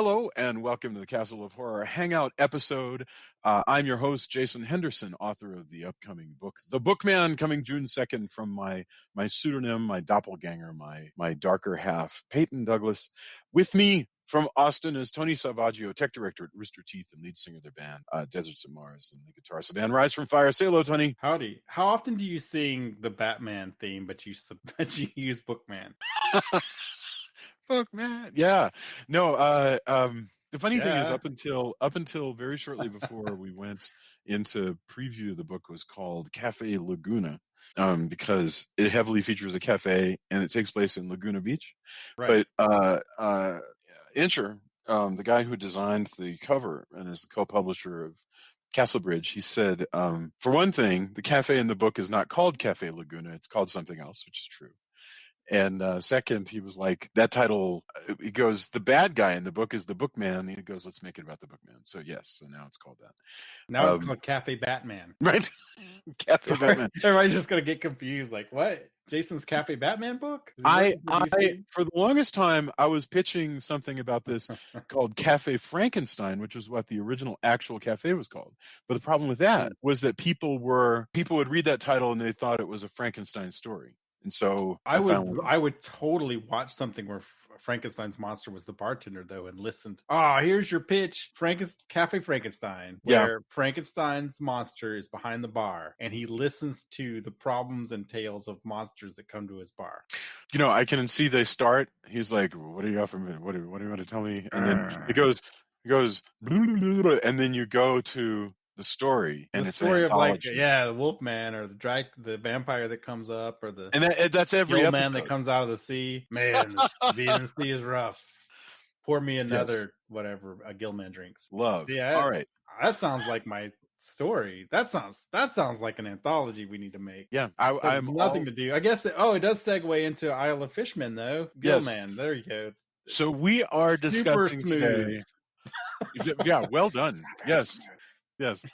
Hello and welcome to the Castle of Horror Hangout episode. I'm your host, Jason Henderson, author of the upcoming book, The Bookman, coming June 2nd from my pseudonym, my doppelganger, my darker half, Peyton Douglas. With me from Austin is Tony Salvaggio, tech director at Rooster Teeth and lead singer of their band, Deserts of Mars, and the guitarist of the band Rise from Fire. Say hello, Tony. Howdy. How often do you sing the Batman theme, but you use Bookman? Bookman. Yeah. No, the funny thing is up until very shortly before we went into preview, the book was called Cafe Laguna, because it heavily features a cafe and it takes place in Laguna Beach. Right. But Incher, the guy who designed the cover and is the co-publisher of Castlebridge, he said, for one thing, the cafe in the book is not called Cafe Laguna, it's called something else, which is true. And second, he was like, that title, he goes, the bad guy in the book is the Bookman. He goes, let's make it about the Bookman. So yes, so now it's called that. Now it's called Cafe Batman. Right? Cafe Batman. Everybody's just going to get confused. Like, what? Jason's Cafe Batman book? I for the longest time, I was pitching something about this called Cafe Frankenstein, which was what the original actual cafe was called. But the problem with that was that people would read that title and they thought it was a Frankenstein story. And so I would totally watch something where Frankenstein's monster was the bartender, though, and listened. Here's your pitch, Cafe Frankenstein, where Frankenstein's monster is behind the bar, and he listens to the problems and tales of monsters that come to his bar. You know, I can see they start. He's like, "What do you offer me? What do you want to tell me?" And then it goes, and then you go to the story, and the it's story of like the Wolfman or the vampire that comes up, or that's every episode. Man that comes out of the sea. Man, the sea is rough. Pour me another whatever a Gilman drinks. Love. Yeah, all right. That sounds like my story. That sounds like an anthology we need to make. Yeah, I'm nothing to do. I guess it does segue into Isle of Fishmen though. Gilman, there you go. So we are discussing today. Yeah, well done. Yes. Yes.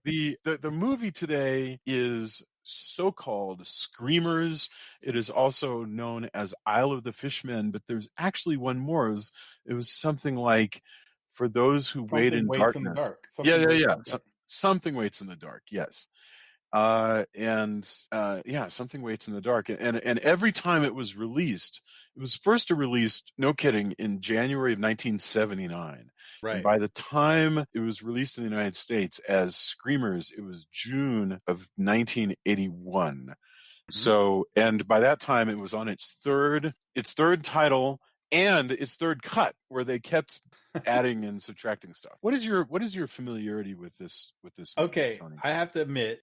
The movie today is so-called Screamers. It is also known as Isle of the Fishmen, but there's actually one more. It was something like For Those Who Wait in Darkness. In the dark. Something Waits in the Dark. Yes. Something Waits in the Dark. And every time it was released, it was first released, no kidding, in January of 1979. Right. And by the time it was released in the United States as Screamers, it was June of 1981. Mm-hmm. So, and by that time it was on its third title and its third cut, where they kept adding and subtracting stuff. What is your familiarity with this movie, okay, Tony? I have to admit,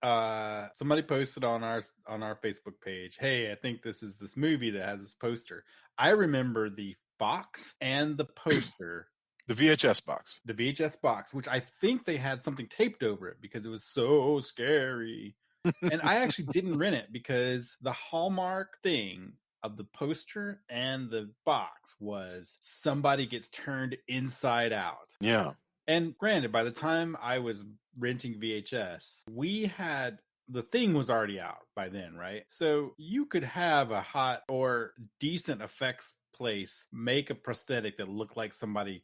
somebody posted on our Facebook page, hey, I think this is this movie that has this poster. I remember the box and the poster. The VHS box. The VHS box, which I think they had something taped over it because it was so scary. And I actually didn't rent it because the hallmark thing of the poster and the box was somebody gets turned inside out. Yeah. And granted, by the time I was renting VHS, the thing was already out by then, right? So you could have a hot or decent effects place make a prosthetic that looked like somebody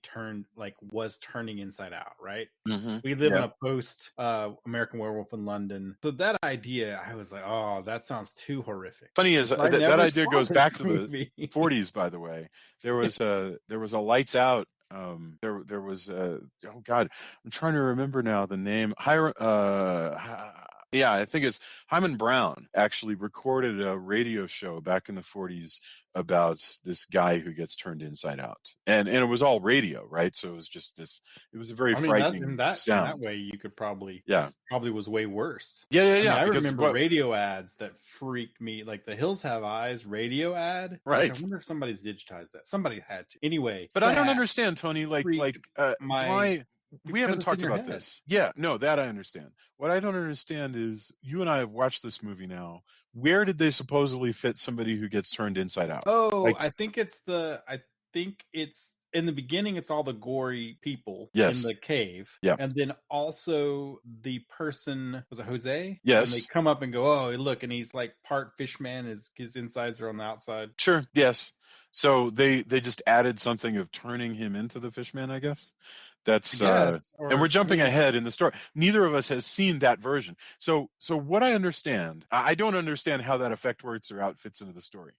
was turning inside out, right? Mm-hmm. We live in a post American Werewolf in London, so that idea, I was like, oh, that sounds too horrific. Funny is that idea goes back to the 40s. By the way, there was a Lights Out. There was oh God, I'm trying to remember now the name. Yeah, I think it's Hyman Brown actually recorded a radio show back in the 40s about this guy who gets turned inside out. And it was all radio, right? So it was just this, it was a very frightening sound. In that way, you could probably, probably was way worse. Yeah. I remember radio ads that freaked me, like the Hills Have Eyes radio ad. Right. I wonder if somebody's digitized that. Somebody had to. Anyway. But I don't understand, Tony, why we haven't talked about this. Yeah, no, that I understand. What I don't understand is you and I have watched this movie now. Where did they supposedly fit somebody who gets turned inside out? Oh, I think it's in the beginning, it's all the gory people in the cave. Yeah. And then also the person, was it Jose? Yes. And they come up and go, oh, look, and he's like part Fishman, his insides are on the outside. Sure, yes. So they just added something of turning him into the Fishman, I guess. That's Yes, and we're or jumping ahead in the story. Neither of us has seen that version. So what I understand, I don't understand how that effect works or how it fits into the story.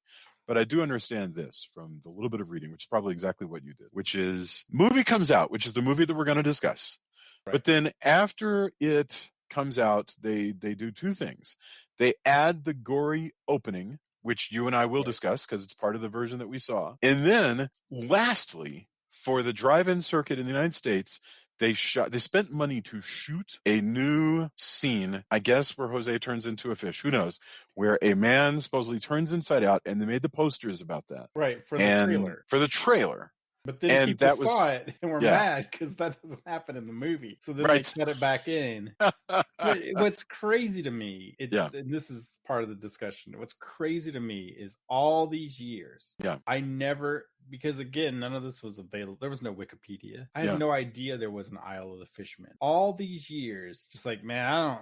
But I do understand this from the little bit of reading, which is probably exactly what you did, which is movie comes out, which is the movie that we're going to discuss. Right. But then after it comes out, they do two things. They add the gory opening, which you and I will discuss because it's part of the version that we saw. And then lastly, for the drive-in circuit in the United States, they spent money to shoot a new scene, I guess, where Jose turns into a fish. Who knows? Where a man supposedly turns inside out, and they made the posters about that. Right, for the trailer. For the trailer. But then And people saw it and were yeah. mad because that doesn't happen in the movie. So then Right. they cut it back in. But what's crazy to me, and this is part of the discussion, what's crazy to me is all these years, I never, because again, none of this was available. There was no Wikipedia. I had no idea there was an Isle of the Fishmen. All these years, just like, man,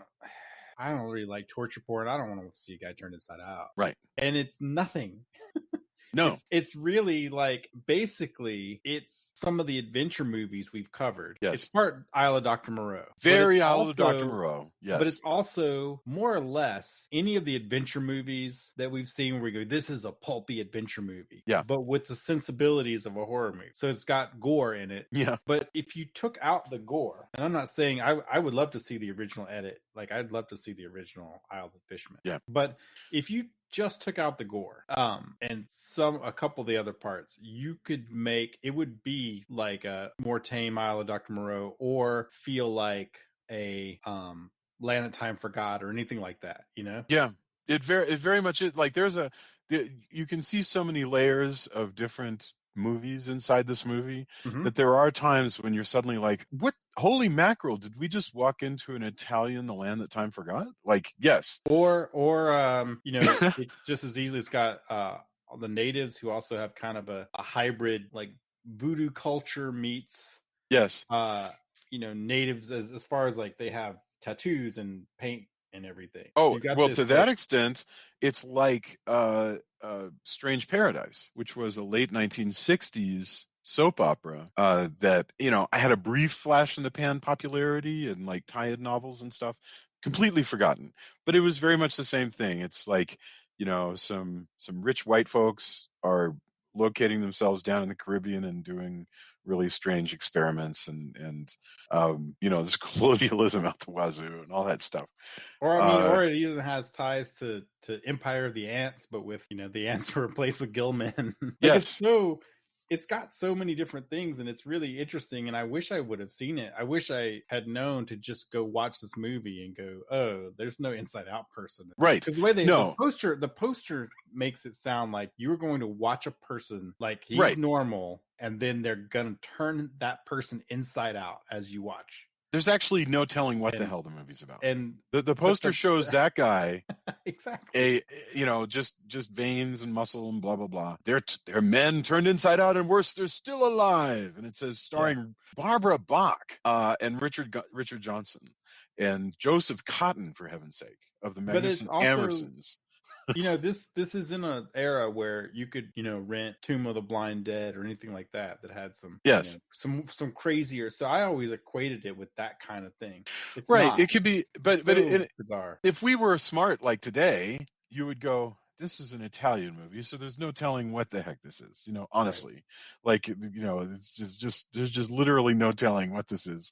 I don't really like torture porn. I don't want to see a guy turn inside out. Right. And it's nothing. No. It's really like, basically, it's some of the adventure movies we've covered. Yes. It's part Isle of Dr. Moreau. Very Isle of Dr. Moreau. Yes. But it's also more or less any of the adventure movies that we've seen where we go, this is a pulpy adventure movie. Yeah. But with the sensibilities of a horror movie. So it's got gore in it. Yeah. But if you took out the gore, and I'm not saying I would love to see the original edit. Like, I'd love to see the original Isle of the Fishmen. Yeah. But if you just took out the gore and a couple of the other parts, you could make it would be like a more tame Isle of Dr. Moreau, or feel like a Land That Time Forgot or anything like that, you know? Yeah, it very much is. Like, you can see so many layers of different movies inside this movie that there are times when you're suddenly like, what, holy mackerel, did we just walk into an Italian The Land That Time Forgot? Like, yes. Or you know, it just as easily, it's got the natives who also have kind of a hybrid, like voodoo culture meets you know, natives as far as like they have tattoos and paint and everything. Oh, so well, to that extent, it's like Strange Paradise, which was a late 1960s soap opera that, you know, I had a brief flash in the pan popularity and like tie-in novels and stuff, completely forgotten. But it was very much the same thing. It's like, you know, some rich white folks are locating themselves down in the Caribbean and doing really strange experiments and you know, this colonialism out the wazoo and all that stuff. Or I mean, or it even has ties to Empire of the Ants, but with, you know, the ants were replaced with gill men. Like, yes. It's got so many different things, and it's really interesting. And I wish I would have seen it. I wish I had known to just go watch this movie and go, oh, there's no Inside Out person. Right. Because the way the poster makes it sound like you were going to watch a person like he's normal, and then they're going to turn that person inside out as you watch. There's actually no telling what the hell the movie's about. And the poster shows that guy exactly, you know, just veins and muscle and blah blah blah. They're men turned inside out, and worse, they're still alive. And it says starring Barbara Bach and Richard Johnson and Joseph Cotton, for heaven's sake, of the Magnificent Ambersons. You know, this is in an era where you could, you know, rent Tomb of the Blind Dead or anything like that had some, you know, some crazier. So I always equated it with that kind of thing. It's not. It could be, but bizarre. If we were smart like today, you would go, this is an Italian movie, so there's no telling what the heck this is. You know, honestly, like, you know, it's just there's just literally no telling what this is.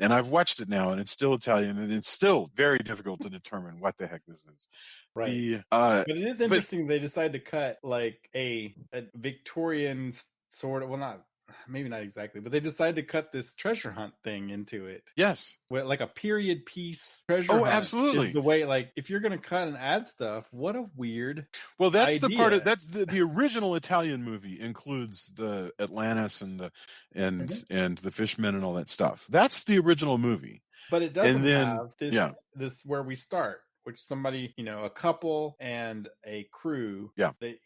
And I've watched it now, and it's still Italian, and it's still very difficult to determine what the heck this is. Right. But it is interesting they decided to cut like a Victorian sort of, well, maybe not exactly, but they decided to cut this treasure hunt thing into it. Yes. With like a period piece treasure hunt. Oh, absolutely. Is the way, like, if you're going to cut and add stuff, what a weird Well, that's idea. The part of that's the original Italian movie includes the Atlantis and the Fishmen and all that stuff. That's the original movie. But it doesn't have this where we start. which somebody, a couple and a crew. Yeah. They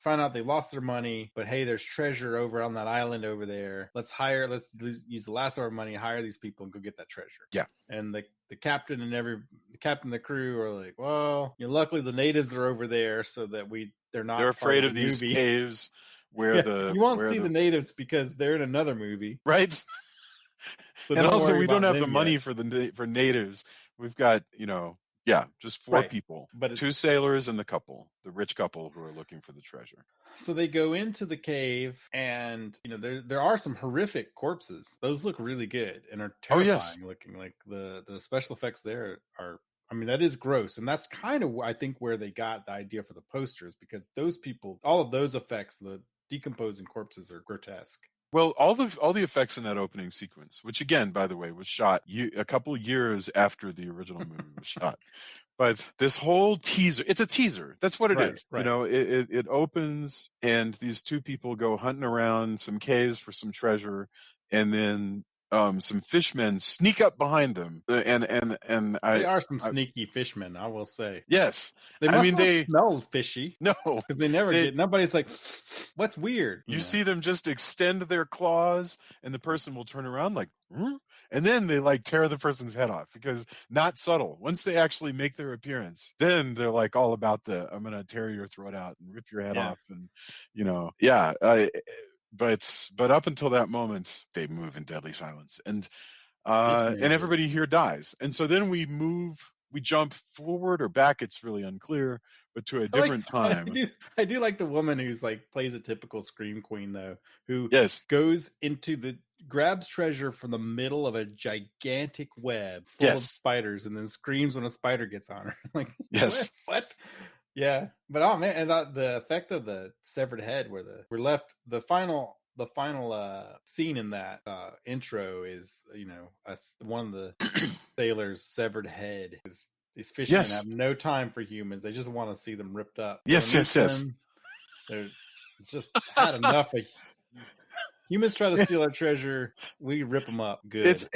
found out they lost their money, but hey, there's treasure over on that island over there. Let's use the last of our money, hire these people and go get that treasure. Yeah. And the captain and the captain and the crew are like, well, luckily the natives are over there so that they're afraid of these caves where you won't see the natives because they're in another movie. Right. So and also we don't have the money for natives. We've got, just 4 people, but 2 sailors and the rich couple who are looking for the treasure. So they go into the cave and, there are some horrific corpses. Those look really good and are terrifying looking. Like the special effects there are, that is gross. And that's kind of, I think, where they got the idea for the posters, because those people, all of those effects, the decomposing corpses are grotesque. Well, all the effects in that opening sequence, which again, by the way, was shot a couple years after the original movie was shot. But this whole teaser, it's a teaser. That's what it is. Right. It opens and these 2 people go hunting around some caves for some treasure, and then some fishmen sneak up behind them, and they are some sneaky fishmen, I will say. Yes, they must not smell fishy. No, because they never get. Nobody's like, what's weird? You see them just extend their claws, and the person will turn around like, and then they like tear the person's head off, because not subtle. Once they actually make their appearance, then they're like all about I'm gonna tear your throat out and rip your head off, and But up until that moment, they move in deadly silence, and everybody here dies. And so then we jump forward or back. It's really unclear, but to a different time. I do like the woman who's plays a typical Scream Queen though, who goes grabs treasure from the middle of a gigantic web full of spiders, and then screams when a spider gets on her. What? Yeah, but oh man, and the effect of the severed head, where we're left, the final scene in that intro is one of the sailors' severed head. These fishermen have no time for humans; they just want to see them ripped up. Yes. They're just had enough of. Humans try to steal our treasure. We rip them up. Good.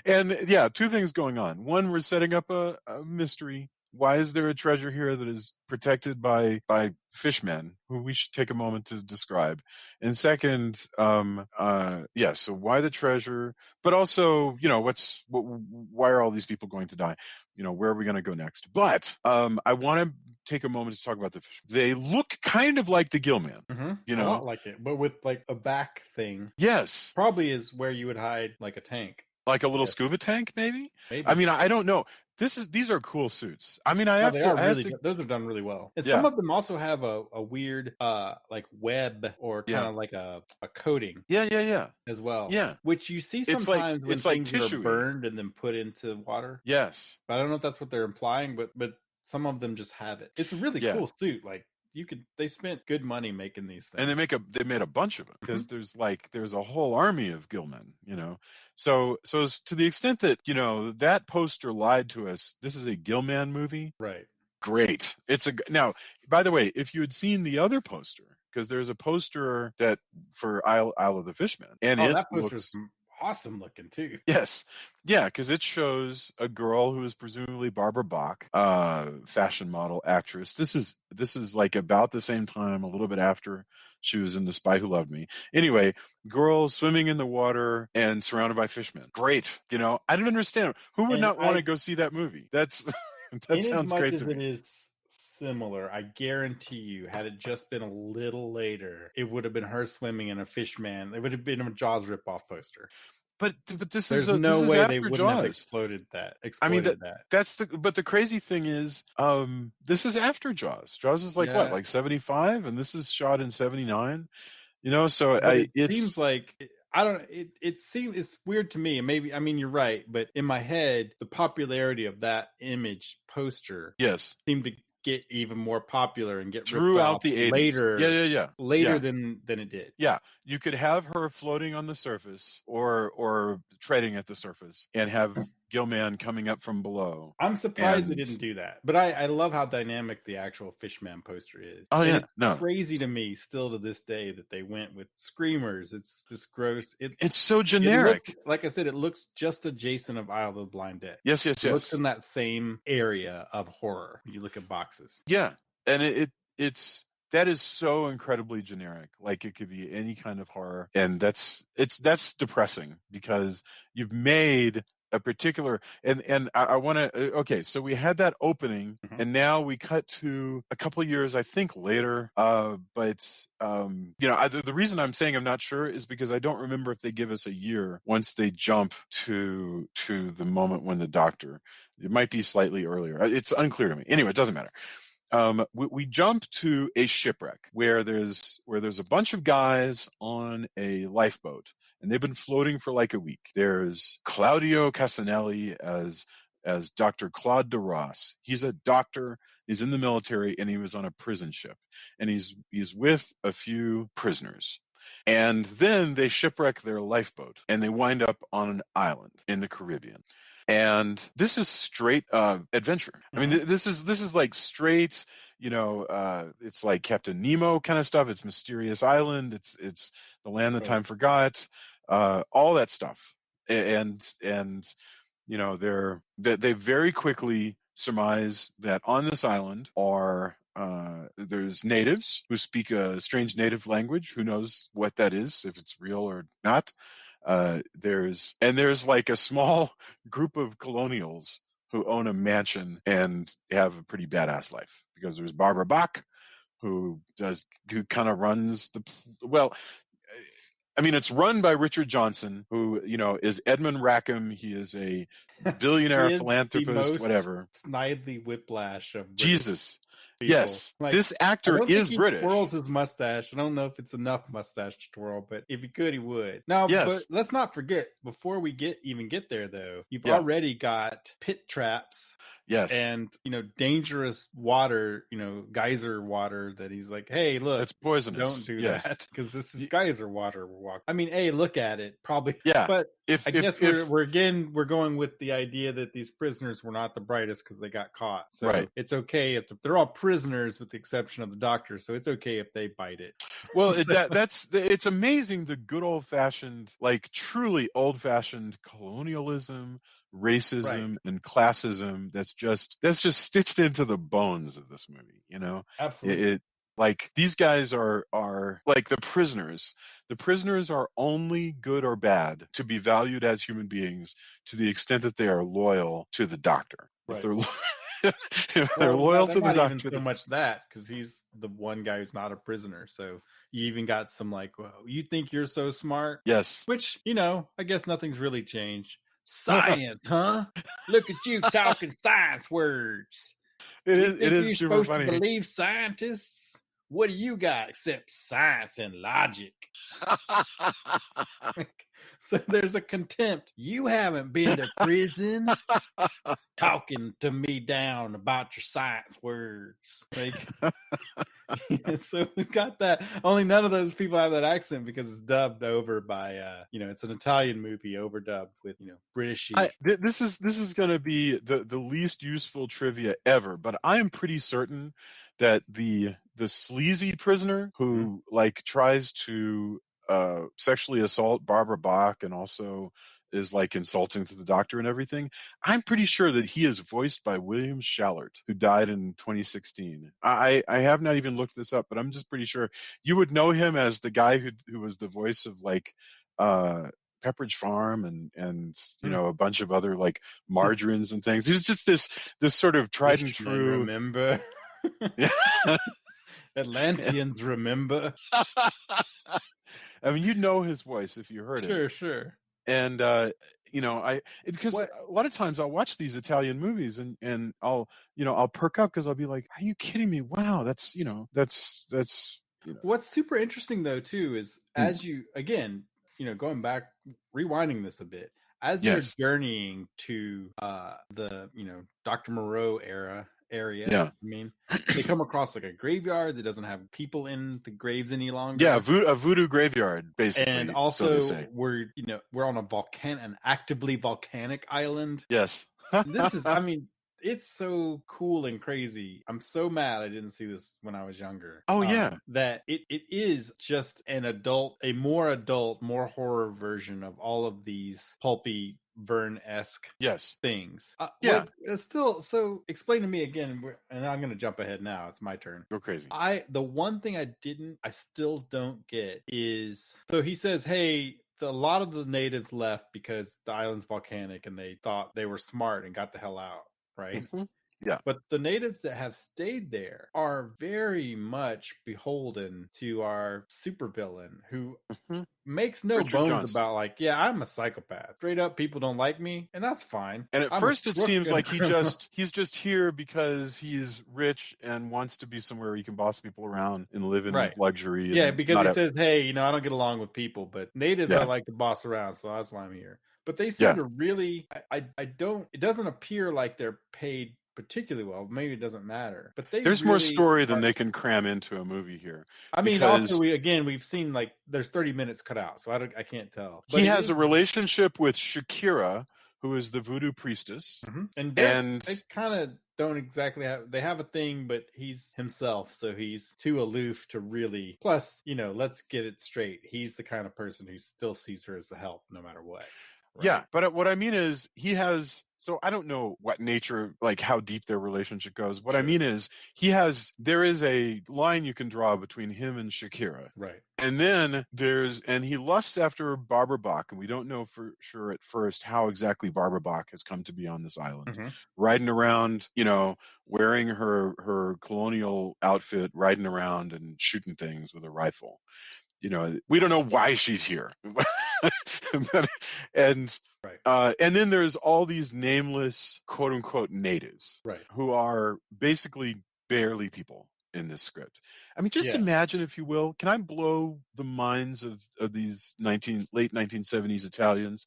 And 2 things going on. One, we're setting up a mystery. Why is there a treasure here that is protected by fishmen, who we should take a moment to describe? And second, so why the treasure? But also, why are all these people going to die? Where are we going to go next? But I want to take a moment to talk about the fishmen. They look kind of like the Gillman, a lot like it, but with a back thing. Yes, probably is where you would hide a tank. Like a little scuba tank, maybe? I don't know. These are cool suits. Those are done really well. And some of them also have a weird web or kind of like a coating. Yeah. As well. Yeah. Which you see sometimes when things are burned and then put into water. Yes. But I don't know if that's what they're implying, but some of them just have it. It's a really cool suit. They spent good money making these things, and they made a bunch of them, because there's a whole army of Gillmen, So to the extent that that poster lied to us, this is a Gillman movie, right? Great. Now, by the way, if you had seen the other poster, because there's a poster that for Isle of the Fishmen, and that poster is awesome looking too. Yes. Yeah, because it shows a girl who is presumably Barbara Bach, fashion model, actress. This is about the same time, a little bit after she was in The Spy Who Loved Me. Anyway, girl swimming in the water and surrounded by fishmen. Great. I don't understand. Who would not want to go see that movie? That sounds great to me. It is similar, I guarantee you, had it just been a little later, it would have been her swimming in a Fishman. It would have been a Jaws ripoff poster. But there's no way they wouldn't have exploited that. But the crazy thing is, this is after Jaws. Jaws is like 75, and this is shot in 79. So it seems like, I don't. It seems, it's weird to me. Maybe, you're right, but in my head, the popularity of that image poster, seemed to get even more popular and get throughout the 80s. Later than it did. Yeah, you could have her floating on the surface or treading at the surface, and have Gilman coming up from below. I'm surprised they And didn't do that. But I love how dynamic the actual Fishman poster is. oh, And yeah, it's no. crazy to me still to this day that they went with screamers. It's this gross. It's so It generic. looks, like I said, it looks just adjacent of Isle of the Blind Dead. Yes. It looks in that same area of horror. You look at boxes. Yeah. And it's that is so incredibly generic. Like it could be any kind of horror. And that's depressing because you've made a particular and I want to okay, so we had that opening and now we cut to a couple of years I think later, but the reason I'm saying I'm not sure is because I don't remember if they give us a year once they jump to the moment when the doctor, it might be slightly earlier, it's unclear to me. Anyway, it doesn't matter. We jump to a shipwreck where there's a bunch of guys on a lifeboat, and they've been floating for like a week. There's Claudio Casanelli as Dr. Claude de Ross. He's a doctor. He's in the military, and he was on a prison ship, and he's with a few prisoners. And then they shipwreck their lifeboat, and they wind up on an island in the Caribbean. And this is straight adventure. I mean, this is like straight, it's like Captain Nemo kind of stuff. It's Mysterious Island. It's The Land That Time Forgot. All that stuff. And they very quickly surmise that on this island are there's natives who speak a strange native language. Who knows what that is, if it's real or not. There's like a small group of colonials who own a mansion and have a pretty badass life, because there's Barbara Bach who kind of runs it's run by Richard Johnson, who, is Edmund Rackham. He is a billionaire philanthropist, whatever. Snidely Whiplash of Jesus. People. Yes, like, this actor is British. He twirls his mustache. I don't know if it's enough mustache to twirl, but if he could, he would. Now, yes. But let's not forget, before we even get there, though, you've already got pit traps. Yes. And, dangerous water, geyser water that he's like, hey, look. It's poisonous. Don't do that, because this is geyser water we're walking. I mean, hey, look at it. Probably. Yeah. But I guess we're going with the idea that these prisoners were not the brightest because they got caught. So it's okay if they're all prisoners with the exception of the doctor. So it's okay if they bite it. Well, it's amazing, the good old fashioned, like truly old fashioned colonialism, racism, and classism that's just stitched into the bones of this movie. Absolutely. Like these guys are like the prisoners. The prisoners are only good or bad to be valued as human beings to the extent that they are loyal to the doctor. Right. If they're loyal to the doctor, even so much that, because he's the one guy who's not a prisoner. So you even got some like, well, you think you're so smart? Yes. Which, I guess nothing's really changed. Science, huh? Look at you talking science words. It is you're super supposed funny. to believe scientists? What do you got except science and logic? So there's a contempt. You haven't been to prison talking to me down about your science words. So we've got that. Only none of those people have that accent because it's dubbed over by, it's an Italian movie overdubbed with, British. This is going to be the least useful trivia ever, but I'm pretty certain that the sleazy prisoner who tries to sexually assault Barbara Bach and also is insulting to the doctor and everything, I'm pretty sure that he is voiced by William Shallert, who died in 2016. I have not even looked this up, but I'm just pretty sure you would know him as the guy who was the voice of Pepperidge Farm and a bunch of other margarines and things. He was just this sort of tried and true. Remember? Atlanteans remember. I mean, you know his voice if you heard it. Sure. And because a lot of times I'll watch these Italian movies and I'll perk up because I'll be like, are you kidding me? Wow, that's. What's super interesting though too is as you again, going back, rewinding this a bit, as they're journeying to the Dr. Moreau era area. Yeah. I mean, they come across like a graveyard that doesn't have people in the graves any longer. Yeah, a voodoo graveyard, basically. And so they also say. we're on an actively volcanic island. Yes. This is, I mean, it's so cool and crazy. I'm so mad I didn't see this when I was younger. Oh, yeah. That it is just a more adult, more horror version of all of these pulpy Verne-esque Yes. things. Yeah. So explain to me again, and I'm going to jump ahead now. It's my turn. Go crazy. The one thing I still don't get is, so he says, hey, a lot of the natives left because the island's volcanic and they thought they were smart and got the hell out, right? Mm-hmm. Yeah. But the natives that have stayed there are very much beholden to our supervillain who makes no Richard bones Johnson. about, like, yeah, I'm a psychopath. Straight up, people don't like me, and that's fine. And at I'm first it seems crook like and a criminal. he's just here because he's rich and wants to be somewhere he can boss people around and live in Right. luxury. Yeah, and because not he have- says, hey, I don't get along with people, but natives I like to boss around, so that's why I'm here. But they seem to really, I don't, it doesn't appear like they're paid particularly well. Maybe it doesn't matter. But there's more story than they can cram into a movie here. I mean, because also we've seen, like, there's 30 minutes cut out, so I can't tell. But he has a relationship with Shakira, who is the voodoo priestess, and they kind of don't exactly they have a thing, but he's himself, so he's too aloof to really. Plus, let's get it straight, he's the kind of person who still sees her as the help no matter what. Right? Yeah, but what I mean is he has, so I don't know what nature, like how deep their relationship goes. What I mean is there is a line you can draw between him and Shakira. Right. And then and he lusts after Barbara Bach, and we don't know for sure at first how exactly Barbara Bach has come to be on this island, riding around, wearing her colonial outfit, riding around and shooting things with a rifle. We don't know why she's here. And then there's all these nameless quote unquote natives, right, who are basically barely people in this script. I mean, just imagine, if you will, can I blow the minds of these late 1970s Italians?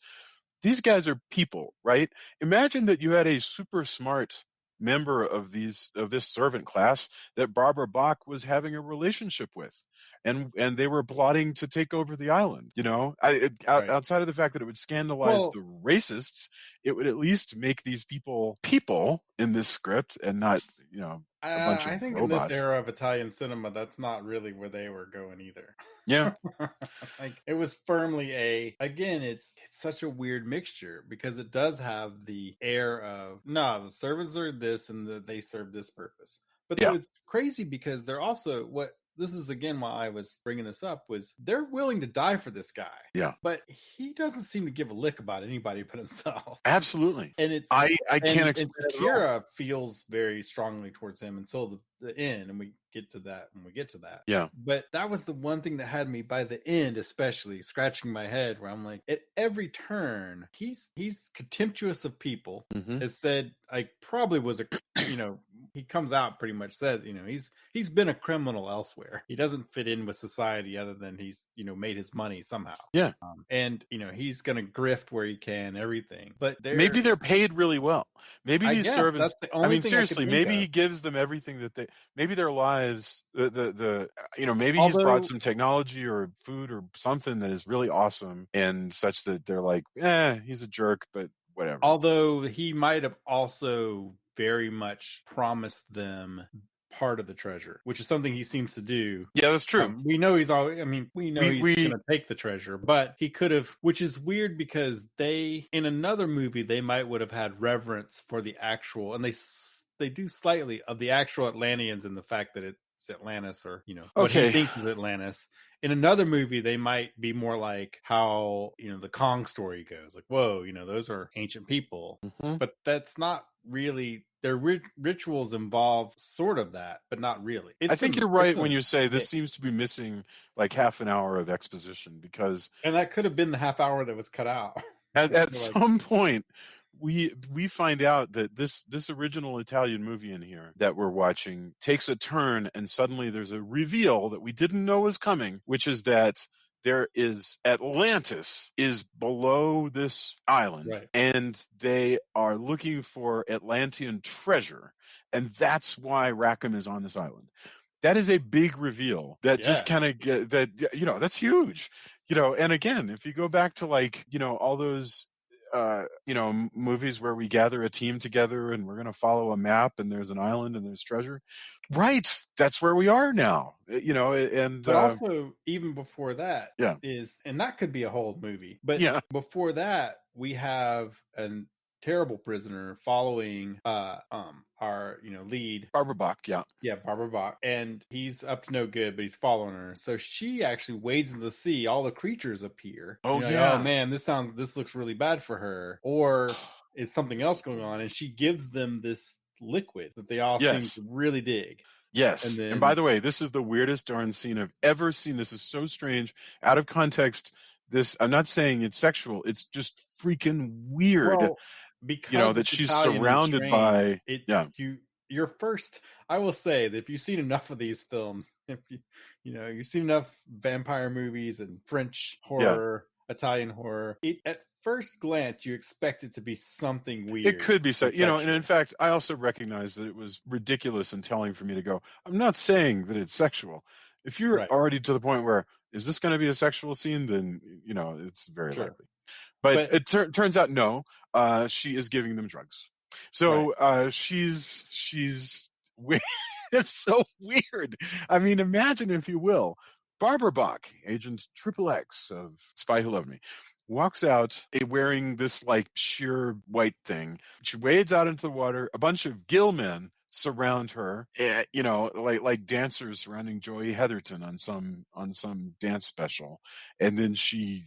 These guys are people, right? Imagine that you had a super smart member of this servant class that Barbara Bach was having a relationship with, and they were plotting to take over the island. Outside of the fact that it would scandalize the racists, it would at least make these people in this script and not a bunch of I think robots. in this era of Italian cinema, that's not really where they were going either. Yeah. Like, it was firmly again, it's such a weird mixture, because it does have the air of, the servants are this and they serve this purpose. But it's crazy because they're also, this is again why I was bringing this up, was they're willing to die for this guy. Yeah. But he doesn't seem to give a lick about anybody but himself. Absolutely. And it's I can't explain it. Shakira feels very strongly towards him until the end, and we get to that when we get to that. Yeah. But that was the one thing that had me by the end, especially scratching my head, where I'm like, at every turn, he's contemptuous of people. Has said, I probably was he comes out pretty much says, he's been a criminal elsewhere. He doesn't fit in with society other than he's, made his money somehow. Yeah. And, he's going to grift where he can, everything. But maybe they're paid really well. Maybe these servants, seriously, maybe he gives them everything that maybe their lives, maybe he's brought some technology or food or something that is really awesome, and such that they're like, he's a jerk, but whatever. Although he might have also very much promised them part of the treasure, which is something he seems to do. Yeah, that's true. We know he's always, he's going to take the treasure, but he could have, which is weird because in another movie, they would have had reverence for the actual, and they do slightly, of the actual Atlanteans, and the fact that it's Atlantis, or, what he thinks is Atlantis. In another movie, they might be more like how, the Kong story goes. Like, whoa, those are ancient people. But that's not really, their rituals involve sort of that, but not really. I think you're right when you say this seems to be missing like half an hour of exposition, because... And that could have been the half hour that was cut out. At some point, we find out that this original Italian movie in here that we're watching takes a turn, and suddenly there's a reveal that we didn't know was coming, which is that Atlantis is below this island, and they are looking for Atlantean treasure. and that's why Rackham is on this island. That is a big reveal that just kind of get that, that's huge, and again, if you go back to like, all those movies where we gather a team together and we're going to follow a map and there's an island and there's treasure, right? That's where we are now, and but also even before that yeah, and that could be a whole movie, but yeah, before that we have an terrible prisoner following our lead Barbara Bach, yeah, Barbara Bach, and he's up to no good, but he's following her. So she actually wades into the sea. All the creatures appear. Oh, You're yeah. Like, oh man, this looks really bad for her, or is something else going on? And she gives them this liquid that they all seem to really dig. Yes. And by the way, this is the weirdest darn scene I've ever seen. This is so strange, out of context. I'm not saying it's sexual. It's just freaking weird. Well, because that she's Italian surrounded by. Your first, I will say that if you've seen enough of these films, if you've seen enough vampire movies and French horror, Italian horror, at first glance you expect it to be something weird. It could be so, and in fact, I also recognize that it was ridiculous and telling for me to go, I'm not saying that it's sexual. If you're already to the point where, is this going to be a sexual scene, then, it's very likely. But it turns out, no, she is giving them drugs. So she's it's so weird. I mean, imagine, if you will, Barbara Bach, Agent XXX of Spy Who Loved Me, walks out wearing this like sheer white thing. She wades out into the water. A bunch of gill men surround her, like dancers surrounding Joey Heatherton on some dance special, and then she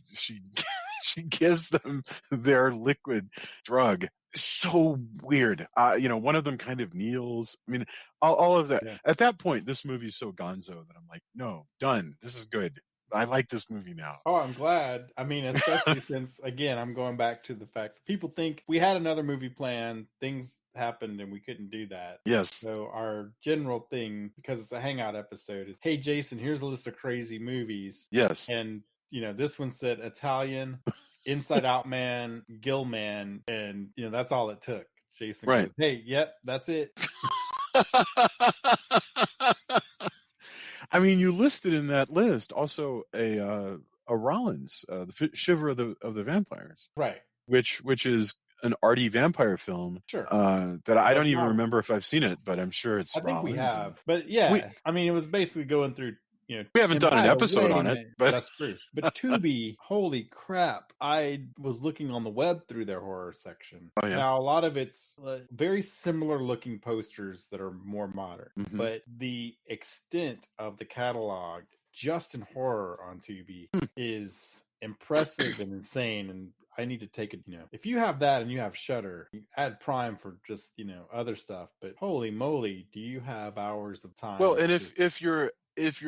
she gives them their liquid drug. So weird. One of them kind of kneels. I mean, all of that. Yeah. At that point, this movie's so gonzo that I'm like, no, done. This is good. I like this movie now. Oh, I'm glad. I mean, especially since, again, I'm going back to the fact that people think we had another movie planned, things happened and we couldn't do that. Yes. So our general thing, because it's a Hangout episode, is, hey, Jason, here's a list of crazy movies. Yes. And, this one said Italian, Inside Out Man, Gill Man, and, that's all it took. Jason goes, hey, yep, that's it. I mean, you listed in that list also a Rollins, the Shiver of the Vampires, right? Which is an arty vampire film. Sure. That I don't even remember if I've seen it, but I'm sure it's. I think Rollins. We have, but yeah, I mean, it was basically going through. We haven't done an episode on it, but that's true. But Tubi, holy crap! I was looking on the web through their horror section. Oh, yeah. Now a lot of it's very similar looking posters that are more modern, but the extent of the catalog just in horror on Tubi is impressive and insane. And I need to take it. If you have that and you have Shudder, you add Prime for just other stuff. But holy moly, do you have hours of time? Well, and if your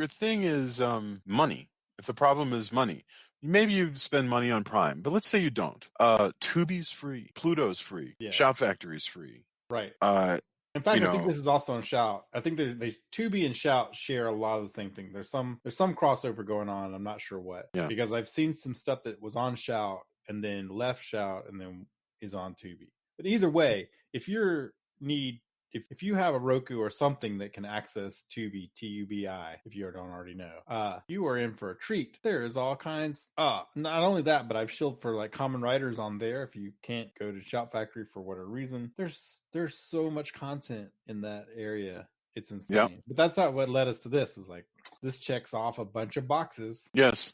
thing is money, if the problem is money, maybe you spend money on Prime, but let's say you don't. Tubi's free, Pluto's free, Shout Factory's free. Right. In fact, I think this is also on Shout. I think they Tubi and Shout share a lot of the same thing. There's some crossover going on. I'm not sure what. Yeah. Because I've seen some stuff that was on Shout and then left Shout and then is on Tubi. But either way, if you have a Roku or something that can access Tubi, Tubi, if you don't already know, you are in for a treat. There is all kinds. Not only that, but I've shielded for like Common Writers on there. If you can't go to Shout Factory for whatever reason, there's so much content in that area. It's insane. Yep. But that's not what led us to this. Was like, this checks off a bunch of boxes. Yes.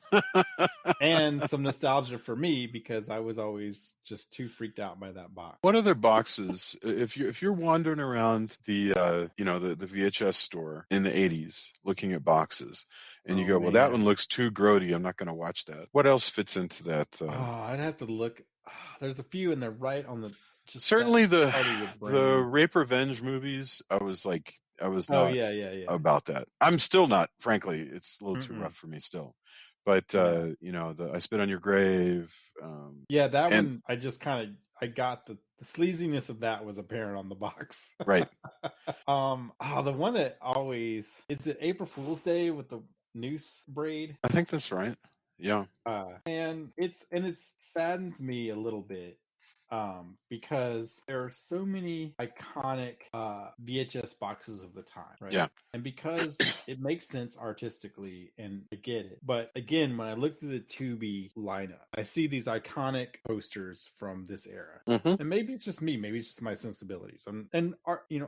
And some nostalgia for me because I was always just too freaked out by that box. What other boxes? If you're wandering around the VHS store in the 80s looking at boxes and you go, well, that one looks too grody, I'm not going to watch that. What else fits into that? I'd have to look. There's a few and they're right on the. Certainly the Rape Revenge movies. I was not about that. I'm still not, frankly. It's a little too rough for me still. But I Spit on Your Grave. That one I just I got the sleaziness of that was apparent on the box. Right. The one that always is it April Fool's Day with the noose braid. I think that's right. Yeah. And it saddens me a little bit because there are so many iconic VHS boxes of the time, right? Yeah. And because it makes sense artistically, and I get it. But again, when I look through the Tubi lineup, I see these iconic posters from this era. Mhm. And maybe it's just me, maybe it's just my sensibilities. And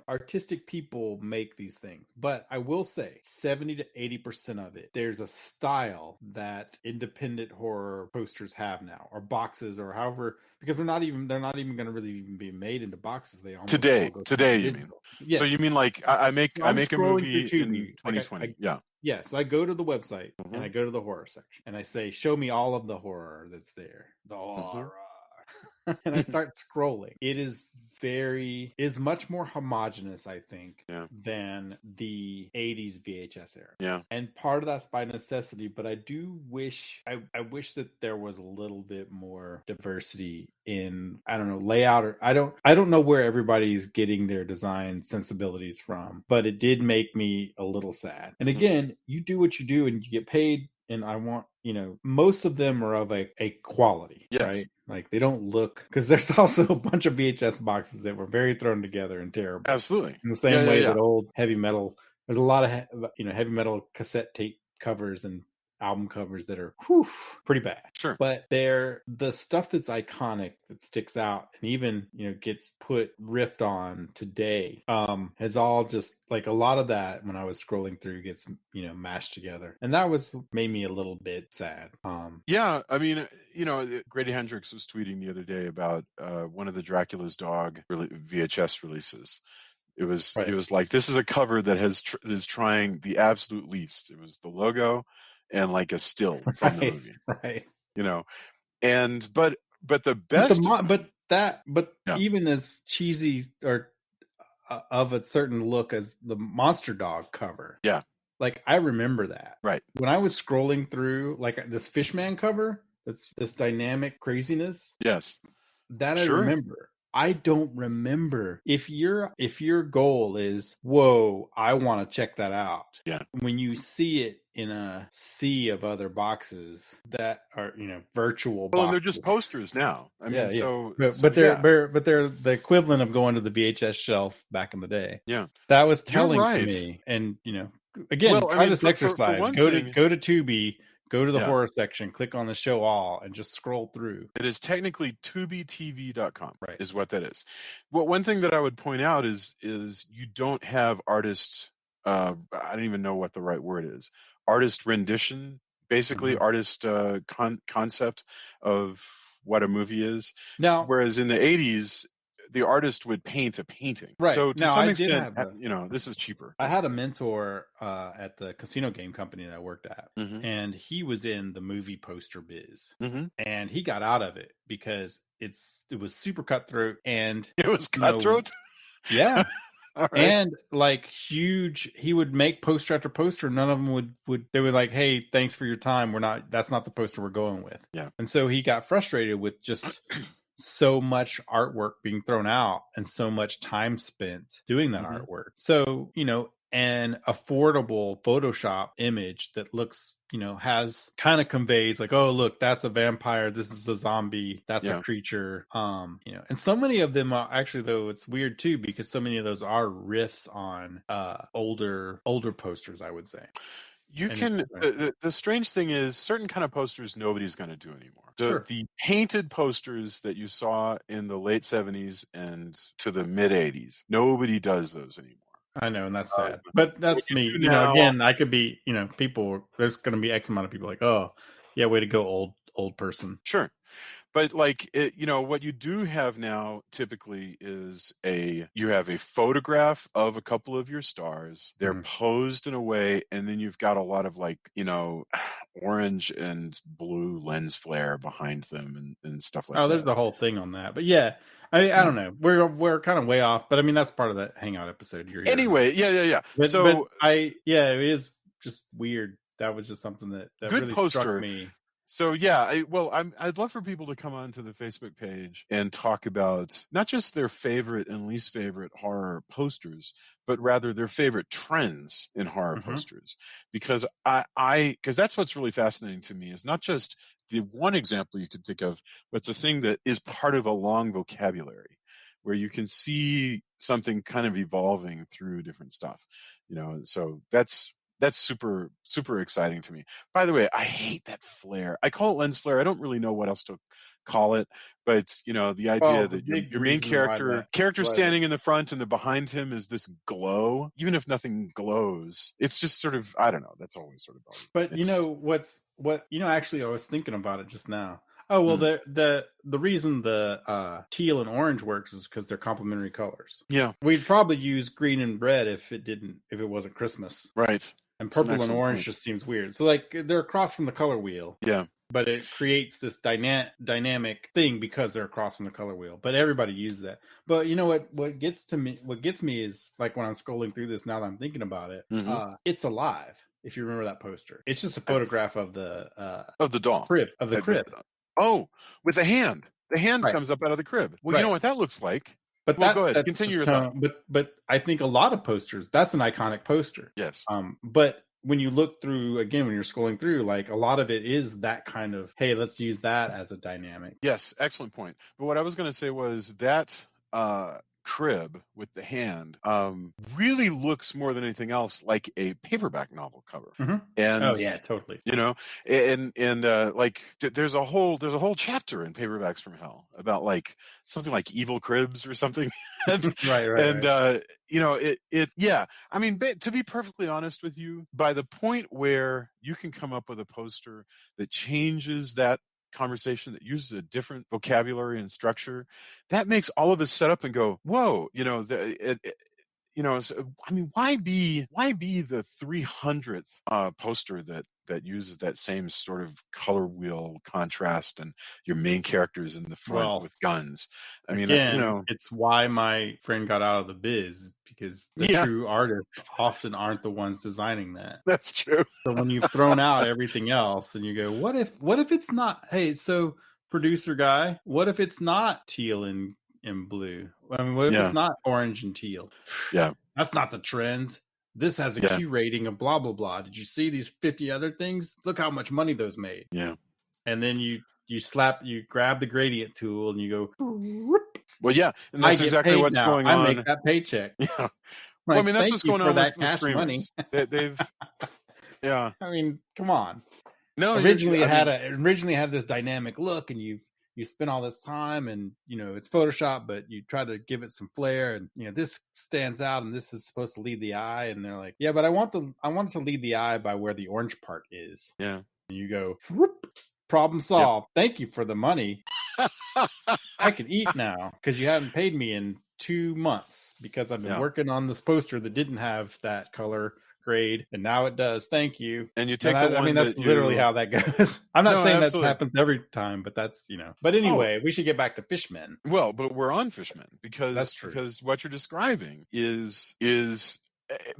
artistic people make these things. But I will say 70 to 80% of it, there's a style that independent horror posters have now, or boxes, or however, because they're not even going to really even be made into boxes. They almost all go Today, you mean? digital. Yes. So you mean like I make So I'm a scrolling movie through in Tubi. 2020? Yeah. Yeah, so I go to the website and Mhm. I go to the horror section and I say, "Show me all of the horror that's there." The horror. And I start scrolling. It is much more homogenous, I think, Yeah. than the 80s VHS era. Yeah. And part of that's by necessity, but I do wish I wish that there was a little bit more diversity in, I don't know, layout, or I don't know where everybody's getting their design sensibilities from, but it did make me a little sad. And again, you do what you do and you get paid, and I want, most of them are of a quality, Yes. right? Like they don't look, because there's also a bunch of VHS boxes that were very thrown together and terrible. Absolutely. In the same way that old heavy metal, there's a lot of heavy metal cassette tape covers and album covers that are pretty bad. Sure. But they're the stuff that's iconic, that sticks out, and even gets put riffed on today. Has all just like a lot of that when I was scrolling through gets mashed together, and that made me a little bit sad. Yeah, I mean, Grady Hendrix was tweeting the other day about one of the Dracula's Dog VHS releases. He was like, this is a cover that is trying the absolute least. It was the logo and like a still from the movie, right? And but the best, even as cheesy or of a certain look as the Monster Dog cover, like I remember that, right? When I was scrolling through like this Fishman cover, that's this dynamic craziness, that I remember. I don't remember if your goal is, whoa, I want to check that out. Yeah. When you see it in a sea of other boxes that are virtual boxes. Well, and they're just posters now. I mean, but they're the equivalent of going to the VHS shelf back in the day. Yeah, that was telling to me. And again, try this exercise. Go to Tubi. Go to the horror section, click on the show all, and just scroll through. It is technically tubitv.com, right? Is what that is. Well, one thing that I would point out is you don't have artist, I don't even know what the right word is, artist rendition, basically artist concept of what a movie is. Now, whereas in the 80s, the artist would paint a painting. Right. So to some extent, this is cheaper. I had a mentor at the casino game company that I worked at, and he was in the movie poster biz, and he got out of it because it was super cutthroat, and it was cutthroat. Yeah. Right. And like huge, he would make poster after poster. None of them they were like, "Hey, thanks for your time. That's not the poster we're going with." Yeah. And so he got frustrated with just so much artwork being thrown out and so much time spent doing that artwork. So, an affordable Photoshop image that looks, has kind of conveys like, oh, look, that's a vampire. This is a zombie. That's a creature. And so many of them are actually, though, it's weird too, because so many of those are riffs on older posters, I would say. You can. The strange thing is, certain kind of posters nobody's going to do anymore. The painted posters that you saw in the late 70s and to the mid 80s, nobody does those anymore. I know, and that's sad. But that's me. Again, I could be. People. There's going to be X amount of people like, oh, yeah, way to go, old person. Sure. But like, what you do have now typically is you have a photograph of a couple of your stars. They're posed in a way, and then you've got a lot of like, orange and blue lens flare behind them and stuff like that. Oh, there's the whole thing on that. But yeah, I don't know. We're kind of way off, but I mean, that's part of that Hangout episode you're here. Anyway, yeah. But it is just weird. That was just something that good really poster. Struck me. So yeah, I'd love for people to come onto the Facebook page and talk about not just their favorite and least favorite horror posters, but rather their favorite trends in horror posters. Because because that's what's really fascinating to me is not just the one example you could think of, but it's a thing that is part of a long vocabulary where you can see something kind of evolving through different stuff, so that's super, super exciting to me. By the way, I hate that flare. I call it lens flare. I don't really know what else to call it, but the idea the that big your main reason why character why standing in the front and the behind him is this glow, even if nothing glows. It's just sort of, I don't know. That's always sort of bothered me. But actually I was thinking about it just now. Oh, well, the reason the teal and orange works is because they're complementary colors. Yeah. We'd probably use green and red if it wasn't Christmas. Right. And purple and orange just seems weird. So like they're across from the color wheel. Yeah. But it creates this dynamic thing because they're across from the color wheel. But everybody uses that. But you know what gets me is like when I'm scrolling through this now that I'm thinking about it, it's alive. If you remember that poster, it's just a photograph of the doll crib crib. Oh, with the hand. The hand comes up out of the crib. Well, you know what that looks like. But go ahead. Continue your thought. But I think a lot of posters, that's an iconic poster. Yes. But when you look through again, when you're scrolling through, like a lot of it is that kind of, hey, let's use that as a dynamic. Yes, excellent point. But what I was going to say was that crib with the hand really looks more than anything else like a paperback novel cover. And oh yeah, totally. And like there's a whole chapter in Paperbacks from Hell about like something like evil cribs or something. right. And yeah, I mean, to be perfectly honest with you, by the point where you can come up with a poster that changes that conversation, that uses a different vocabulary and structure, that makes all of us set up and go, whoa, so, I mean, why be the 300th poster that uses that same sort of color wheel contrast and your main characters in the front with guns? I mean, it's why my friend got out of the biz, because the true artists often aren't the ones designing that. That's true. So when you've thrown out everything else and you go, what if it's not, hey, so producer guy, what if it's not teal and blue? I mean, what if it's not orange and teal? Yeah. That's not the trend. This has a Q rating of blah, blah, blah. Did you see these 50 other things? Look how much money those made. Yeah. And then you grab the gradient tool and you go, whoop. Well, yeah. And that's exactly what's going on. I make that paycheck. Yeah. Well, I mean, that's what's going on with cash money. They've, yeah. I mean, come on. No, originally it had this dynamic look, and you spend all this time, and it's Photoshop, but you try to give it some flair, and this stands out, and this is supposed to lead the eye, and they're like, yeah, but I want it to lead the eye by where the orange part is. Yeah. And you go, whoop, problem solved. Yep. Thank you for the money. I can eat now because you haven't paid me in 2 months because I've been working on this poster that didn't have that color grade, and now it does. Thank you. And you take that's literally how that goes. I'm not saying that happens every time, but that's But anyway, we should get back to Fishmen. Well, but we're on Fishmen because that's true. Because what you're describing is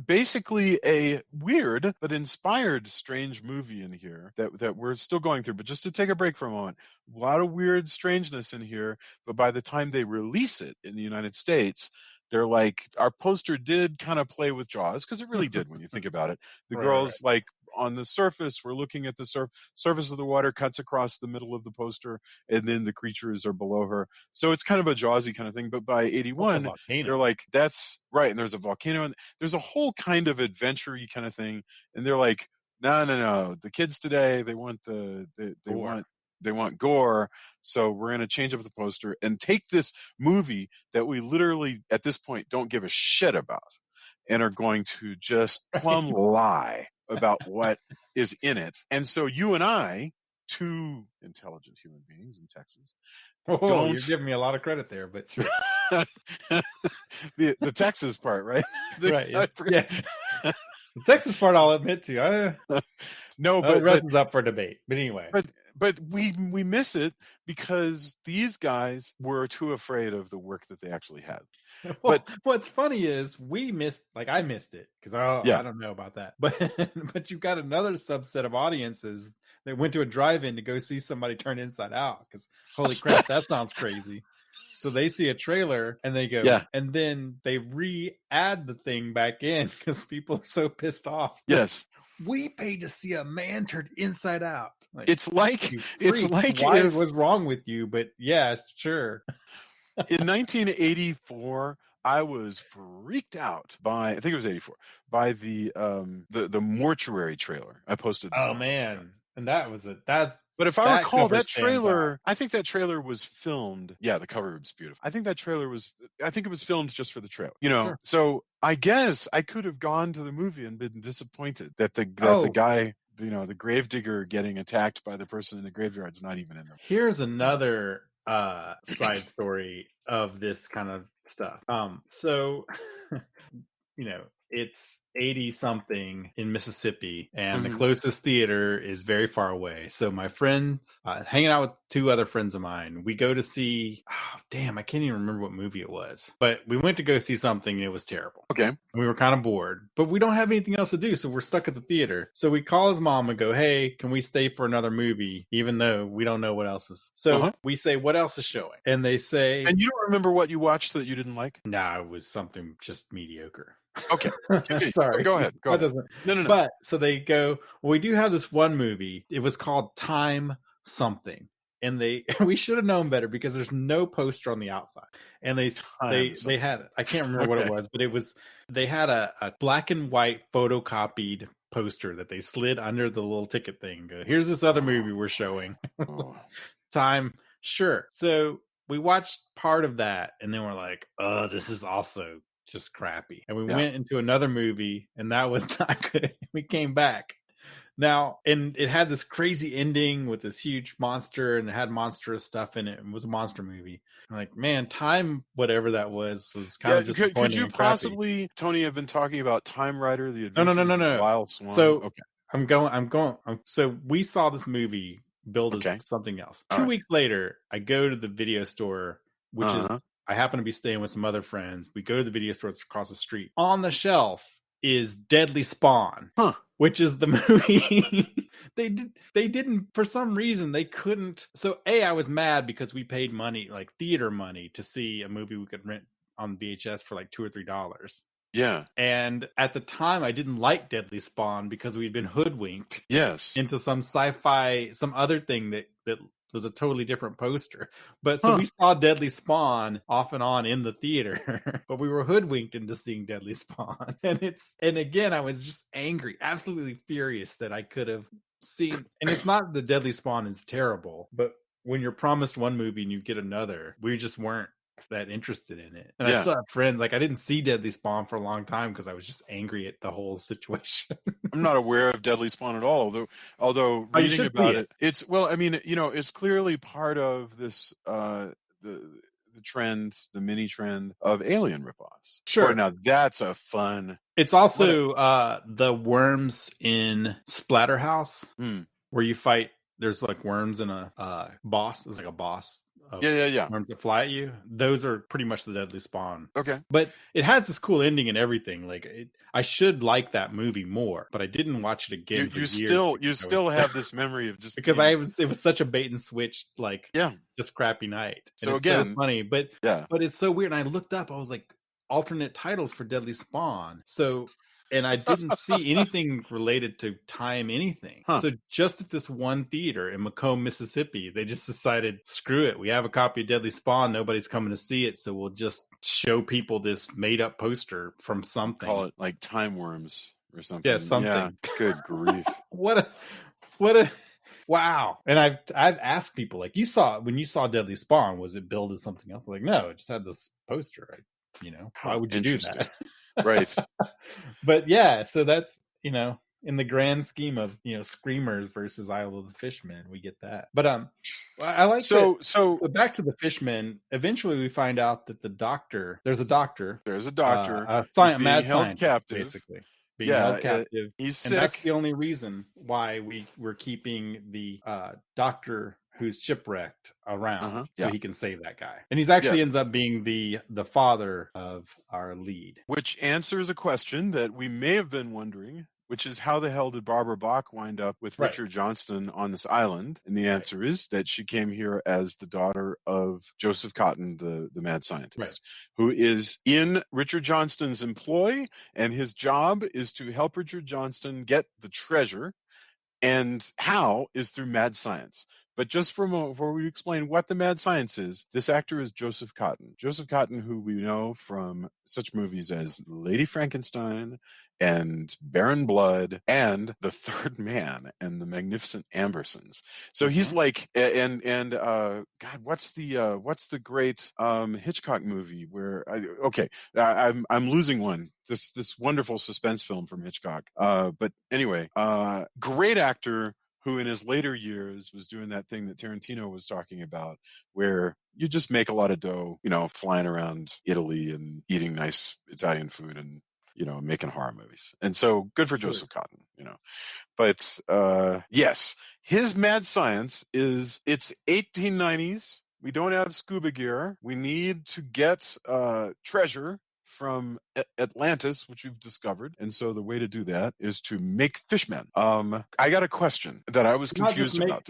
basically a weird but inspired strange movie in here that we're still going through. But just to take a break for a moment, a lot of weird strangeness in here. But by the time they release it in the United States, they're like, our poster did kind of play with Jaws, because it really did when you think about it. The girl's like on the surface, we're looking at the surface of the water, cuts across the middle of the poster, and then the creatures are below her. So it's kind of a Jaws-y kind of thing. But by 81, they're like, that's right. And there's a volcano, and there's a whole kind of adventure-y kind of thing. And they're like, no. The kids today, they want they want gore, so we're going to change up the poster and take this movie that we literally, at this point, don't give a shit about, and are going to just plumb lie about what is in it. And so you and I, two intelligent human beings in Texas, you're giving me a lot of credit there, but sure. the Texas part, right? Right. Yeah. The Texas part, I'll admit to. No, but the rest is up for debate. But anyway. But we miss it because these guys were too afraid of the work that they actually had. Well, but what's funny is I missed it because I don't know about that. But you've got another subset of audiences They went to a drive-in to go see somebody turn Inside Out because holy crap, that sounds crazy. So they see a trailer and they go, Yeah. and then they re-add the thing back in because people are so pissed off. Yes. We paid to see a man turned inside out. Like, It's like why was wrong with you? But yeah, sure. In 1984, I was freaked out by, I think it was 84, by the mortuary trailer. I posted this. Oh man, and that was that's. But if I recall, that trailer, I think that trailer was filmed. Yeah, the cover was beautiful. I think it was filmed just for the trailer. You know, sure. So I guess I could have gone to the movie and been disappointed that the guy, you know, the gravedigger getting attacked by the person in the graveyard's not even in there. Here's another side story of this kind of stuff. So, you know, it's 80 something in Mississippi and the closest theater is very far away. So my friends, hanging out with two other friends of mine, we go to see, I can't even remember what movie it was, but we went to go see something and it was terrible. Okay. We were kind of bored, but we don't have anything else to do. So we're stuck at the theater. So we call his mom and go, hey, can we stay for another movie? Even though we don't know what else is. So we say, what else is showing? And they say. And you don't remember what you watched that you didn't like? Nah, it was something just mediocre. Okay. Sorry. Go ahead. No. But so they go, well, we do have this one movie. It was called Time Something. And we should have known better because there's no poster on the outside. And they had, I can't remember what it was, but they had a black and white photocopied poster that they slid under the little ticket thing. Go, here's this other movie we're showing. Time. Sure. So we watched part of that and then we're like, oh, this is also just crappy. And we went into another movie and that was not good. We came back. Now, and it had this crazy ending with this huge monster and it had monstrous stuff in it. It was a monster movie. I'm like, man, Time, whatever that was kind of disappointing. Could you possibly, Tony, have been talking about Time Rider, the Adventures No. of the Wild Swan? So okay. I'm going. So we saw this movie billed as something else. 2 weeks later, I go to the video store, which is, I happen to be staying with some other friends. We go to the video store that's across the street. On the shelf is Deadly Spawn, which is the movie. They didn't, for some reason, they couldn't. So I was mad because we paid money, like theater money, to see a movie we could rent on VHS for like $2 or $3. Yeah. And at the time, I didn't like Deadly Spawn because we'd been hoodwinked. Yes. Into some sci-fi, some other thing that was a totally different poster. But so we saw Deadly Spawn off and on in the theater, but we were hoodwinked into seeing Deadly Spawn. And again, I was just angry, absolutely furious that I could have seen. And it's not the Deadly Spawn is terrible, but when you're promised one movie and you get another, we just weren't that interested in it. And I still have friends, like I didn't see Deadly Spawn for a long time because I was just angry at the whole situation. I'm not aware of Deadly Spawn at all, although reading about it, it's, well, I mean, you know, it's clearly part of this the trend, the mini trend of alien ripoffs. Sure. Now that's a fun. It's also the worms in Splatterhouse where you fight. There's like worms in a boss. It's like a boss. Worms that fly at you. Those are pretty much the Deadly Spawn. Okay. But it has this cool ending and everything. Like I should like that movie more, but I didn't watch it again for years. You still have this memory of just because it was such a bait and switch, like just crappy night. So and again, so funny, but it's so weird. And I looked up, I was like, alternate titles for Deadly Spawn. So. And I didn't see anything related to Time anything. So just at this one theater in Macomb, Mississippi, they just decided, screw it. We have a copy of Deadly Spawn. Nobody's coming to see it. So we'll just show people this made up poster from something. Call it like Time Worms or something. Yeah, something. Yeah. Good grief. What a wow. And I've asked people, like, when you saw Deadly Spawn, was it billed as something else? I'm like, no, it just had this poster. Why would you do that? Right. But yeah, so that's, in the grand scheme of, Screamers versus Isle of the Fishmen, we get that. But I like so back to the Fishmen. Eventually we find out that there's a doctor, a mad scientist, captive. Basically being held captive. He's sick. And that's the only reason why we're keeping the doctor who's shipwrecked around so he can save that guy. And he's actually ends up being the father of our lead. Which answers a question that we may have been wondering which is how the hell did Barbara Bach wind up with Right. Richard Johnston on this island? And the answer is that she came here as the daughter of Joseph Cotton, the mad scientist, who is in Richard Johnston's employ, and his job is to help Richard Johnston get the treasure, and how is through mad science. But just for a moment, before we explain what the mad science is, this actor is Joseph Cotton. Joseph Cotton, who we know from such movies as Lady Frankenstein and Baron Blood and The Third Man and The Magnificent Ambersons. So he's like, and God, what's the great Hitchcock movie where I'm losing one. This wonderful suspense film from Hitchcock. But anyway, great actor who in his later years was doing that thing that Tarantino was talking about, where you just make a lot of dough, flying around Italy and eating nice Italian food and, making horror movies. And so good for Joseph Cotton, But yes, his mad science is it's 1890s. We don't have scuba gear. We need to get treasure from Atlantis, which we've discovered. And so the way to do that is to make fishmen. I got a question that I was confused about.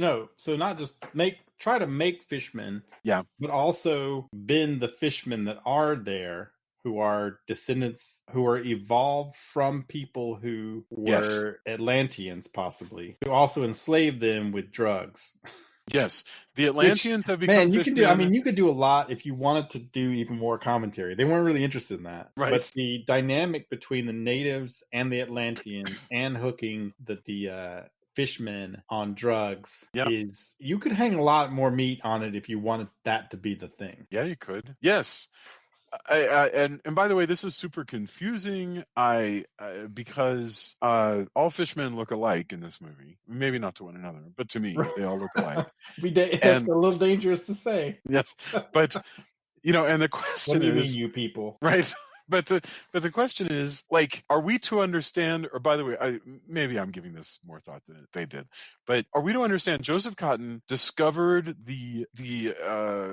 Try to make fishmen. Yeah. But also bend the fishmen that are there, who are descendants, who are evolved from people who were Atlanteans, possibly, who also enslaved them with drugs. Yes, the Atlanteans have become fishmen. You could do a lot if you wanted to do even more commentary. They weren't really interested in that. Right. But the dynamic between the natives and the Atlanteans and hooking the fishmen on drugs is, you could hang a lot more meat on it if you wanted that to be the thing. Yeah, you could. Yes. And by the way, this is super confusing. Because all fishmen look alike in this movie. Maybe not to one another, but to me, they all look alike. That's a little dangerous to say. Yes, but and the question what do you is, mean, you people, right? But the question is, like, are we to understand? Or by the way, maybe I'm giving this more thought than they did. But are we to understand? Joseph Cotton discovered the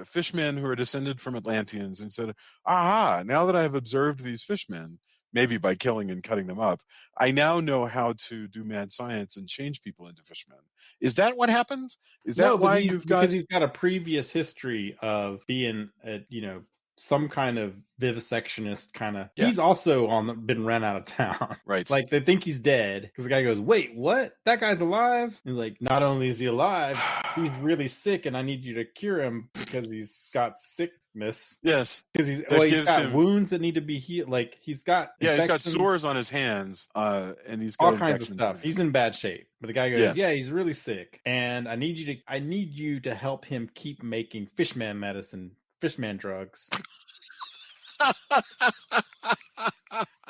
fishmen who are descended from Atlanteans and said, "Aha! Now that I have observed these fishmen, maybe by killing and cutting them up, I now know how to do mad science and change people into fishmen." Is that what happened? Is that why because he's got a previous history of being some kind of vivisectionist kind of. He's also been run out of town. Right. Like, they think he's dead because the guy goes, "Wait, what? That guy's alive?" He's like, "Not only is he alive, he's really sick, and I need you to cure him because he's got sickness." Yes, because he's got wounds that need to be healed. Like, he's got he's got sores on his hands, and he's got all kinds of stuff. He's in bad shape. But the guy goes, "Yeah, he's really sick, and I need you to help him keep making fishman medicine, fishman drugs."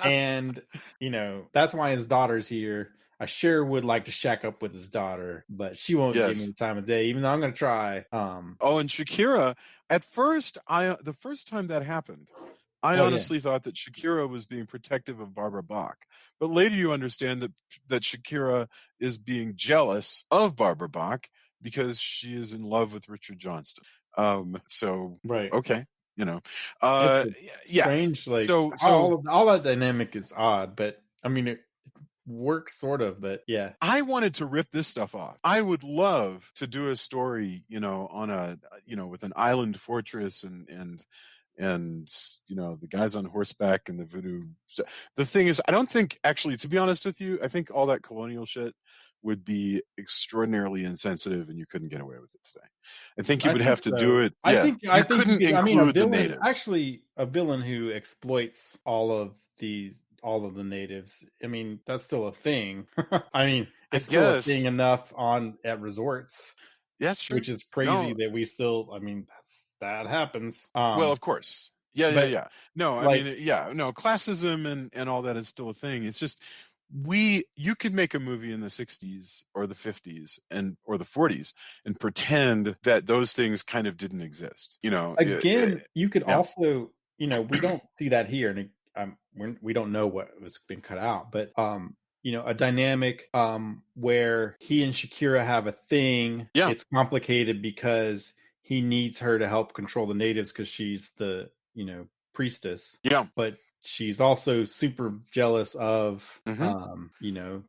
And that's why his daughter's here. I sure would like to shack up with his daughter, but she won't give me the time of day, even though I'm going to try. And Shakira, at first, the first time that happened, I honestly thought that Shakira was being protective of Barbara Bach. But later you understand that Shakira is being jealous of Barbara Bach because she is in love with Richard Johnston. Okay. Strange. Like, so all that dynamic is odd, but I mean, it works sort of. But yeah, I wanted to rip this stuff off. I would love to do a story, on a, with an island fortress and the guys on horseback and the voodoo. The thing is, I don't think, actually, to be honest with you, I think all that colonial shit would be extraordinarily insensitive, and you couldn't get away with it today. I think you would have to do it. I think couldn't include the natives. Actually, a villain who exploits all of the natives. I mean, that's still a thing. I mean, it's still a thing enough at resorts. Yes, true. Which is crazy that we still. I mean, that happens. Well, of course. Yeah. No, classism and all that is still a thing. It's just you could make a movie in the 60s or the 50s or the 40s and pretend that those things kind of didn't exist. You could also, we don't see that here, and we don't know what was been cut out, but a dynamic where he and Shakira have a thing. Yeah. It's complicated because he needs her to help control the natives because she's the priestess. Yeah. But she's also super jealous of, Mhm.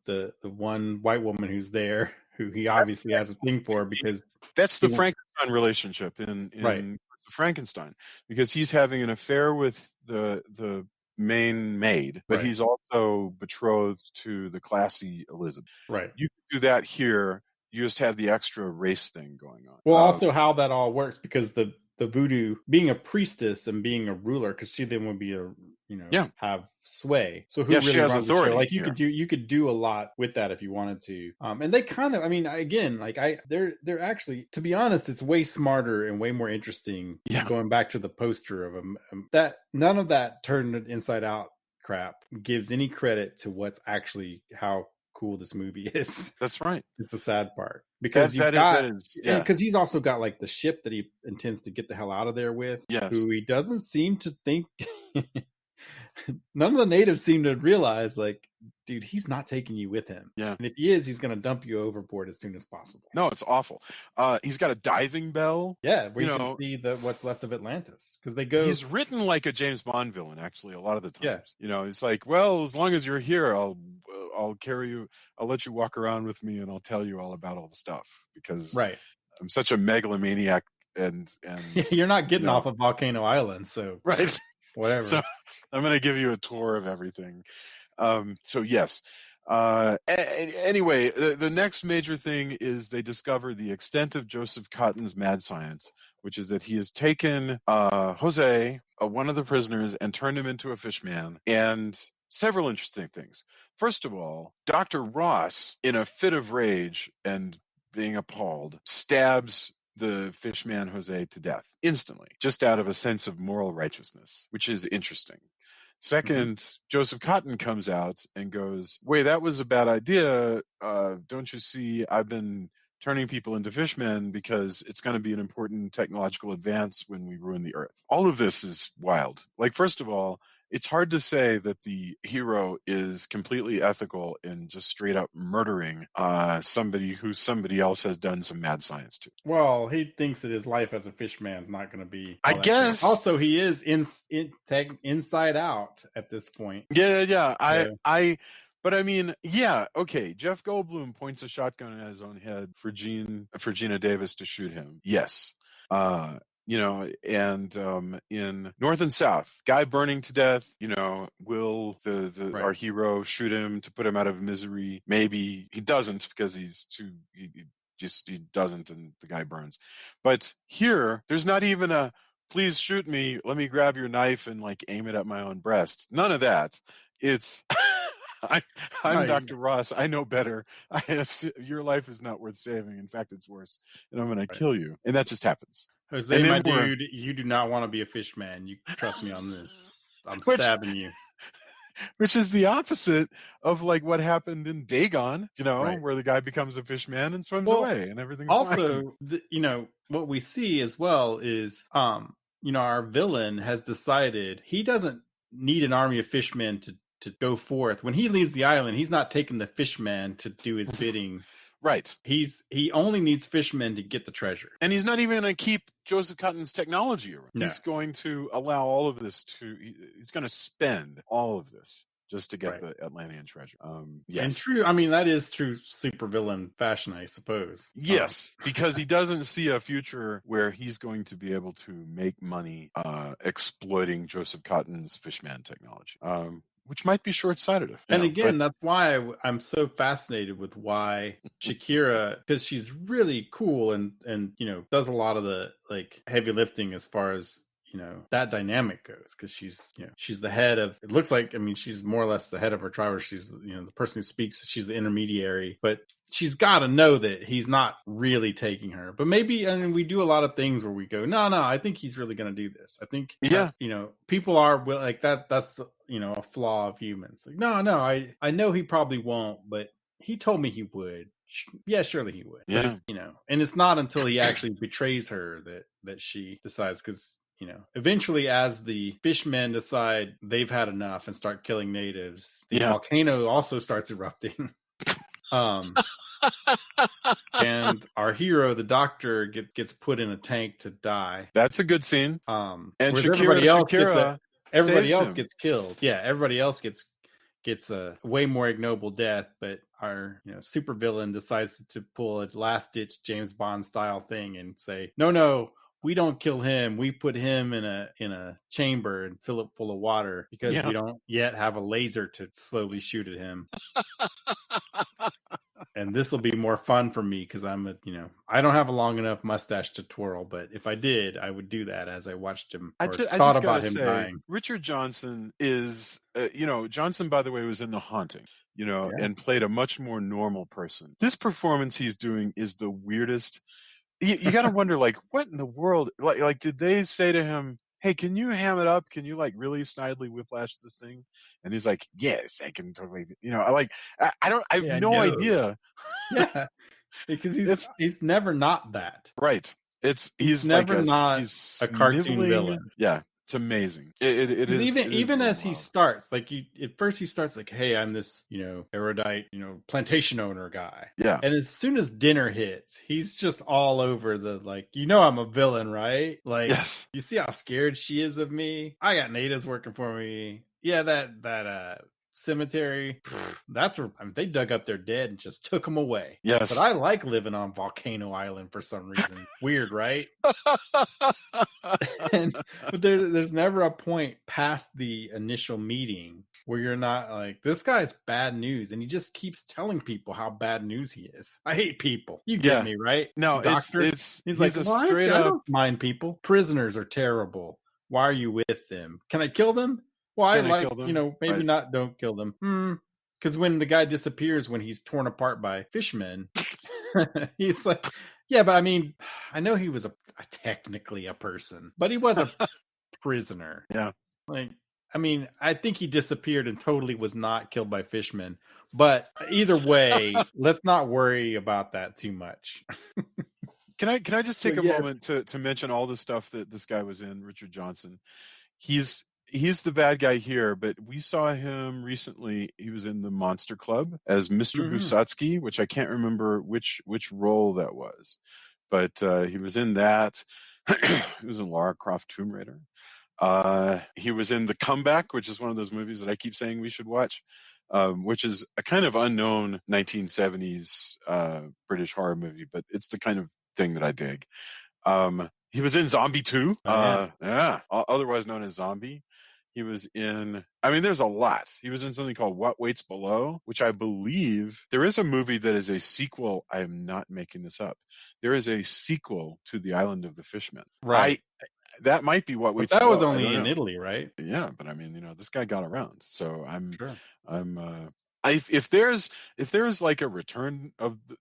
the one white woman who's there, who he obviously has a thing for because That's he the wants. Frankenstein relationship in Right, Frankenstein, because he's having an affair with the main maid, but right, he's also betrothed to the classy Elizabeth. right. You can do that here. You just have the extra race thing going on. Well, also how that all works, because the voodoo, being a priestess and being a ruler, because she then would be Yeah, have sway. So who yeah, she really has runs the show? authority Like you here. could do a lot with that if you wanted to. And they kind of, I mean, again, like they're actually, to be honest, it's way smarter and way more interesting. Yeah, Going back to the poster of that, none of that turned inside out crap gives any credit to what's actually how cool this movie is. that's right. It's the sad part, because That you've that is, that got, is and yeah, because he's also got like the ship that he intends to get the hell out of there with, yes, who he doesn't seem to think. None of the natives seem to realize, like, dude, he's not taking you with him, yeah. and if he is, he's going to dump you overboard as soon as possible. No, it's awful. He's got a diving bell. Yeah, where You you can know, see what's left of Atlantis, because they go. he's written like a James Bond villain, actually, a lot of the Yeah, times. It's like, well, as long as you're here, I'll carry you. I'll let you walk around with me, and I'll tell you all about all the stuff, because right. I'm such a megalomaniac, and You're not you getting know, off of Volcano Island, so right. whatever. So I'm going to give you a tour of everything. So yes. Anyway, the next major thing is they discover the extent of Joseph Cotton's mad science, which is that he has taken Jose, one of the prisoners, and turned him into a fish man, and several interesting things. First of all, Dr. Ross, in a fit of rage and being appalled, stabs the fishman Jose to death instantly, just out of a sense of moral righteousness, which is interesting. Second, Joseph Cotton comes out and goes, wait, that was a bad idea. Don't you see, I've been turning people into fishmen because it's going to be an important technological advance when we ruin the earth. All of this is wild. Like, first of all, it's hard to say that the hero is completely ethical in just straight up murdering somebody who somebody else has done some mad science to. Well, he thinks that his life as a fish man's not going to be I all that great. guess. Also, he is inside out at this point. Yeah. So, But I mean, yeah, okay. Jeff Goldblum points a shotgun at his own head for Gina Davis to shoot him. Yes. And in North and South, guy burning to death, will Right. our hero shoot him to put him out of misery? Maybe he doesn't, because he doesn't, and the guy burns. But here, there's not even a please shoot me, let me grab your knife and like aim it at my own breast. None of that. It's I'm Right. Dr. Ross. I know better. Your life is not worth saving. In fact, it's worse, and I'm going to kill you. And that just happens. Jose, And my then dude, you do not want to be a fish man. You trust me on this. I'm Which- stabbing you. Which is the opposite of like what happened in Dagon, Right. where the guy becomes a fish man and swims Well, away, and everything's Also, fine. what we see as well is, our villain has decided he doesn't need an army of fishmen to go forth. When he leaves the island, he's not taking the fishman to do his bidding. Right. He only needs fishmen to get the treasure. And he's not even going to keep Joseph Cotton's technology around. No. He's going to allow all of this he's going to spend all of this just to get the Atlantean treasure. Yes. And true, I mean, that is true supervillain fashion, I suppose. Yes, because he doesn't see a future where he's going to be able to make money exploiting Joseph Cotton's fishman technology. Which might be short-sighted. That's why I'm so fascinated with why Shakira, because she's really cool and does a lot of the like heavy lifting as far as that dynamic goes, because she's the head of, it looks like, I mean, she's more or less the head of her tribe. She's the person who speaks, she's the intermediary, but she's got to know that he's not really taking her. But maybe, I mean, we do a lot of things where we go, no, I think he's really going to do this. I think, people are like that. That's the, a flaw of humans. Like, no, I know he probably won't, but he told me he would. Yeah, surely he would. Yeah. But, and it's not until he actually betrays her that she decides, because eventually, as the fishmen decide they've had enough and start killing natives, the volcano also starts erupting. And our hero, the doctor, gets put in a tank to die. That's a good scene. And Shakira, everybody else everybody saves else him. gets killed. Yeah, everybody else gets a way more ignoble death, but our supervillain decides to pull a last ditch James Bond style thing and say, no, we don't kill him. We put him in a chamber and fill it full of water because we don't yet have a laser to slowly shoot at him. And this will be more fun for me because I don't have a long enough mustache to twirl, but if I did, I would do that as I watched him or thought about him dying. Richard Johnson is, Johnson, by the way, was in The Haunting, Yeah. and played a much more normal person. This performance he's doing is the weirdest. You got to wonder, like, what in the world? Like, did they say to him, "Hey, can you ham it up? Can you like really snidely whiplash this thing?" And he's like, "Yes, I can totally." I have no idea. Yeah, because he's never not that. Right. He's never like not he's a cartoon sniveling. villain. Yeah, it's amazing. It is even really as he wild. starts, like at first he starts like, "Hey, I'm this erudite plantation owner guy." Yeah. And as soon as dinner hits, he's just all over the like, I'm a villain, right? Like, Yes. You see how scared she is of me? I got natives working for me. Yeah, that cemetery, that's where they dug up their dead and just took them away. Yes. But I like living on Volcano Island for some reason. Weird, right? But there's never a point past the initial meeting where you're not like, this guy's bad news, and he just keeps telling people how bad news he is. I hate people. You get me, right? No, Doctor. He's like, a straight I up. don't mind people. Prisoners are terrible. Why are you with them? Can I kill them? Well, I like, maybe right. not. Don't kill them. Because when the guy disappears, when he's torn apart by fishmen, he's like, yeah, but I mean, I know he was technically a person, but he was a prisoner. Yeah. Like, I mean, I think he disappeared and totally was not killed by fishmen. But either way, let's not worry about that too much. Can I just take a moment to mention all the stuff that this guy was in, Richard Johnson? He's the bad guy here, but we saw him recently. He was in the Monster Club as Mr. Busatsky, which I can't remember which role that was, but he was in that. He was in Lara Croft Tomb Raider. He was in The Comeback, which is one of those movies that I keep saying we should watch, which is a kind of unknown 1970s British horror movie, but it's the kind of thing that I dig. He was in Zombie 2, otherwise known as Zombie. He was in, there's a lot. He was in something called What Waits Below, which I believe there is a movie that is a sequel. I am not making this up. There is a sequel to The Island of the Fishmen. Right. That might be What Waits Below. That was only in Italy, right? Yeah, but this guy got around. So if there's like a return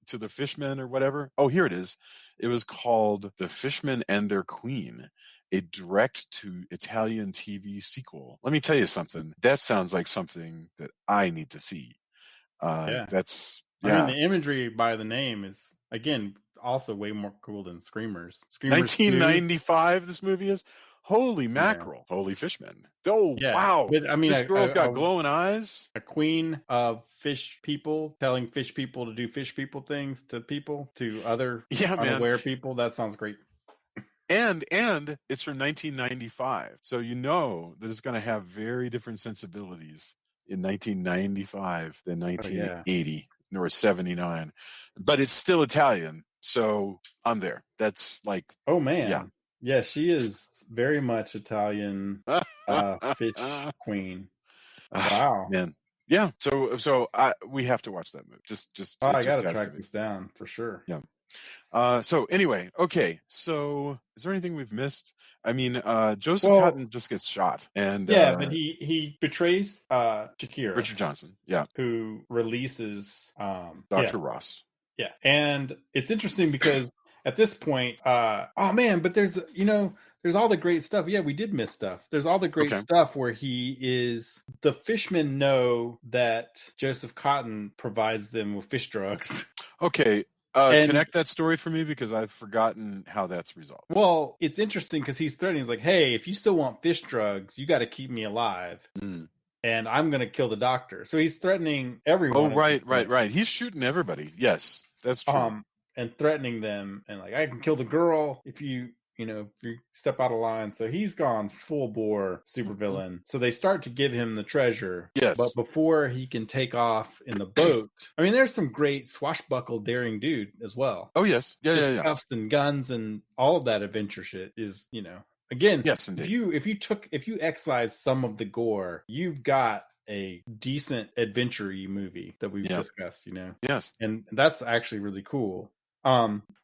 to the Fishmen or whatever. Oh, here it is. It was called The Fishmen and Their Queen, a direct to Italian TV sequel. Let me tell you something. That sounds like something that I need to see. I mean, the imagery by the name is, again, also way more cool than Screamers. 1995, this movie is. Holy mackerel. Yeah. Holy fishmen. Oh, yeah. Wow. But, this girl's got glowing eyes. A queen of fish people telling fish people to do fish people things to other unaware people. That sounds great. And it's from 1995. So that it's going to have very different sensibilities in 1995 than 1980 or 79. But it's still Italian. So I'm there. That's like... Oh, man. Yeah. Yeah, she is very much Italian fish queen. Wow, man. Yeah, so we have to watch that movie. I got to track this down for sure. Yeah. So anyway, okay. So is there anything we've missed? Joseph Cotton just gets shot, and but he betrays Shakira, Richard Johnson, who releases Dr. Ross. Yeah, and it's interesting because at this point, but there's all the great stuff. Yeah, we did miss stuff. There's all the great stuff where the fishmen know that Joseph Cotton provides them with fish drugs. Okay. Connect that story for me because I've forgotten how that's resolved. Well, it's interesting because he's threatening. He's like, hey, if you still want fish drugs, you got to keep me alive. And I'm going to kill the doctor. So he's threatening everyone. Oh, right. He's shooting everybody. Yes, that's true. And threatening them and like, I can kill the girl if you if you step out of line. So he's gone full bore supervillain. So they start to give him the treasure. Yes. But before he can take off in the boat, I mean, there's some great swashbuckle daring dude as well. Oh, yes. Yeah. Cuffs and guns and all of that adventure shit is, again, yes, indeed. if you excise some of the gore, you've got a decent adventure-y movie that we've discussed, Yes. And that's actually really cool.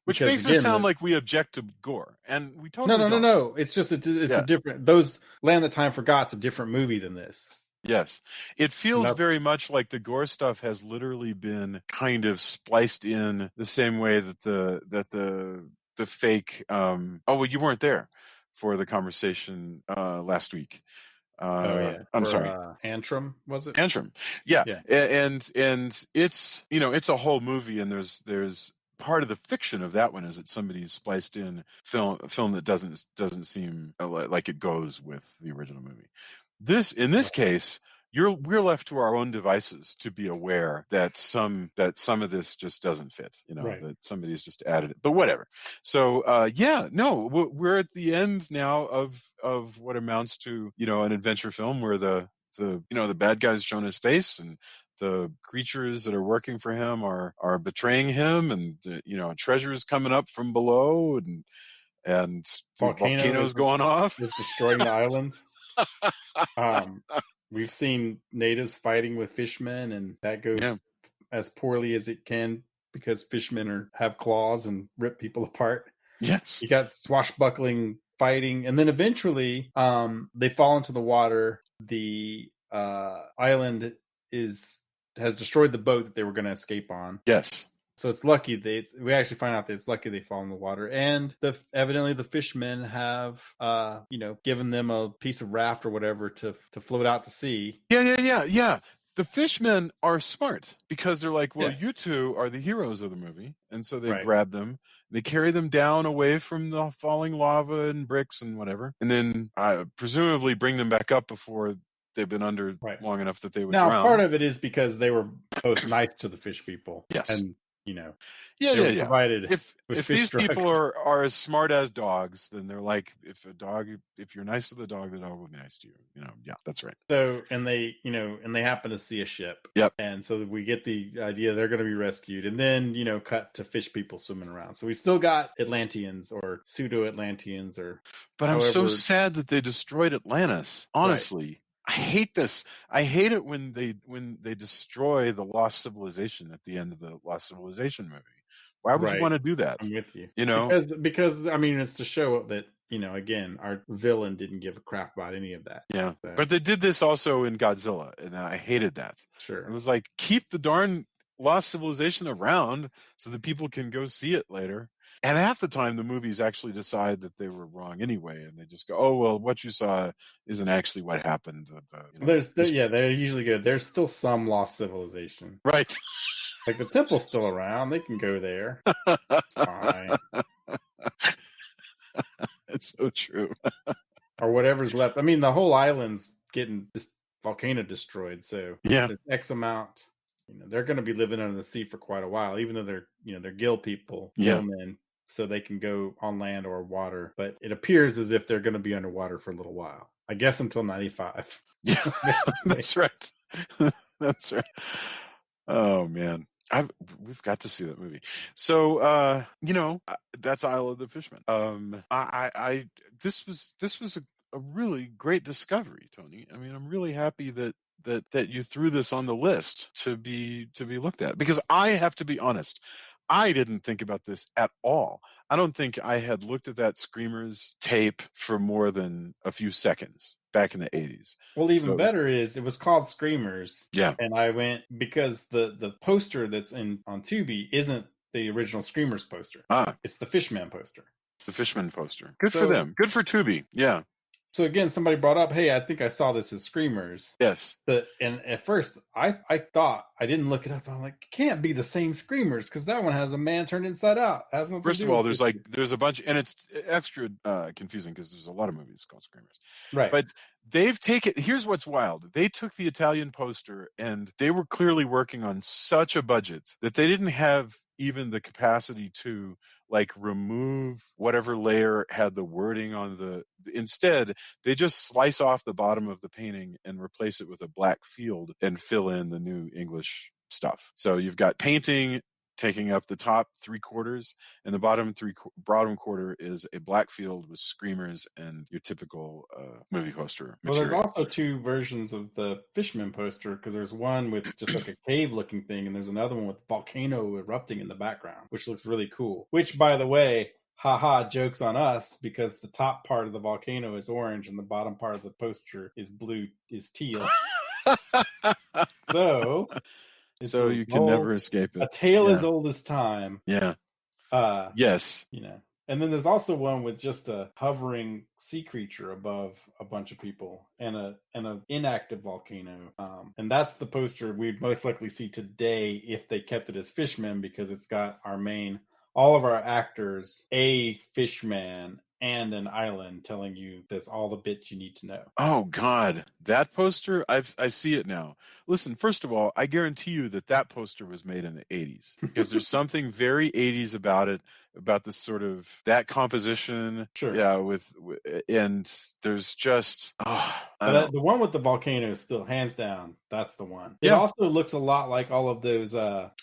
Which makes it sound like we object to gore, and we totally don't. No. It's just a different. Those Land That Time Forgot's a different movie than this. Yes, it feels very much like the gore stuff has literally been kind of spliced in the same way that the fake. You weren't there for the conversation last week. I'm sorry. Antrim, was it? Antrim. Yeah. And it's it's a whole movie, and there's part of the fiction of that one is that somebody's spliced in film that doesn't seem like it goes with the original movie. In this case, we're left to our own devices to be aware that some of this just doesn't fit, that somebody's just added it, but whatever. So we're at the end now of what amounts to an adventure film where the bad guy's shown his face, and the creatures that are working for him are betraying him, and treasure is coming up from below, and volcanoes going off. It's destroying the island. We've seen natives fighting with fishmen, and that goes as poorly as it can because fishmen have claws and rip people apart. Yes. You got swashbuckling fighting, and then eventually they fall into the water. The island has destroyed the boat that they were going to escape on. Yes. So it's lucky we actually find out that it's lucky they fall in the water, and evidently the fishmen have given them a piece of raft or whatever to float out to sea. Yeah. The fishmen are smart because they're like, well, you two are the heroes of the movie, and so they grab them, they carry them down away from the falling lava and bricks and whatever, and then presumably bring them back up before they've been under long enough that they would drown. Part of it is because they were both nice to the fish people. Yes. And provided if these drugs. people are as smart as dogs, then they're like, if you're nice to the dog will be nice to you. That's right. So and they happen to see a ship. Yep. And so we get the idea they're going to be rescued, and then cut to fish people swimming around. So we still got Atlanteans or pseudo Atlanteans But I'm so sad that they destroyed Atlantis. Honestly. I hate this. I hate it when they destroy the Lost Civilization at the end of the Lost Civilization movie. Why would you want to do that? I'm with you. Because I mean, it's to show that again, our villain didn't give a crap about any of that. Yeah, so. But they did this also in Godzilla, and I hated that. Sure, it was like, keep the darn Lost Civilization around so that people can go see it later. And half the time, the movies actually decide that they were wrong anyway, and they just go, "Oh well, what you saw isn't actually what happened." They're usually good. There's still some Lost Civilization, right? Like the temple's still around; they can go there. Fine. It's so true. Or whatever's left. I mean, the whole island's getting this volcano destroyed, so there's X amount. They're going to be living under the sea for quite a while, even though they're gill people, gillmen. So they can go on land or water, but it appears as if they're going to be underwater for a little while. I guess until 95. Yeah, that's right. That's right. Oh man, we've got to see that movie. So that's Isle of the Fishmen. This was a really great discovery, Tony. I mean, I'm really happy that you threw this on the list to be looked at, because I have to be honest. I didn't think about this at all. I don't think I had looked at that Screamers tape for more than a few seconds back in the 80s. Well, even better is it was called Screamers. Yeah. And I went because the poster that's on Tubi isn't the original Screamers poster. It's the Fishman poster. It's the Fishmen poster. Good for them. Good for Tubi. Yeah. So again, somebody brought up, hey, I think I saw this as Screamers. Yes. And at first, I thought, I didn't look it up. I'm like, it can't be the same Screamers, because that one has a man turned inside out. First of all, there's a bunch, and it's extra confusing because there's a lot of movies called Screamers. Right. But here's what's wild. They took the Italian poster, and they were clearly working on such a budget that they didn't have even the capacity to like remove whatever layer had the wording on the. Instead, they just slice off the bottom of the painting and replace it with a black field and fill in the new English stuff. So you've got painting taking up the top 3/4, and the bottom quarter is a black field with screamers and your typical movie poster material. Well, there's also two versions of the Fishmen poster, because there's one with just like a cave looking thing, and there's another one with volcano erupting in the background, which looks really cool. Which, by the way, haha, joke's on us, because the top part of the volcano is orange and the bottom part of the poster is teal. So you can never escape it. A tale as old as time. Yeah. Yes. You know. And then there's also one with just a hovering sea creature above a bunch of people and an inactive volcano. And that's the poster we'd most likely see today if they kept it as Fishmen, because it's got all of our actors, a fishman and an island, telling you there's all the bits you need to know. Oh God, that poster! I see it now. Listen, first of all, I guarantee you that poster was made in the 80s, because there's something very 80s about it, about this sort of that composition. Sure. Yeah, and there's just the one with the volcano is still hands down. That's the one. It also looks a lot like all of those.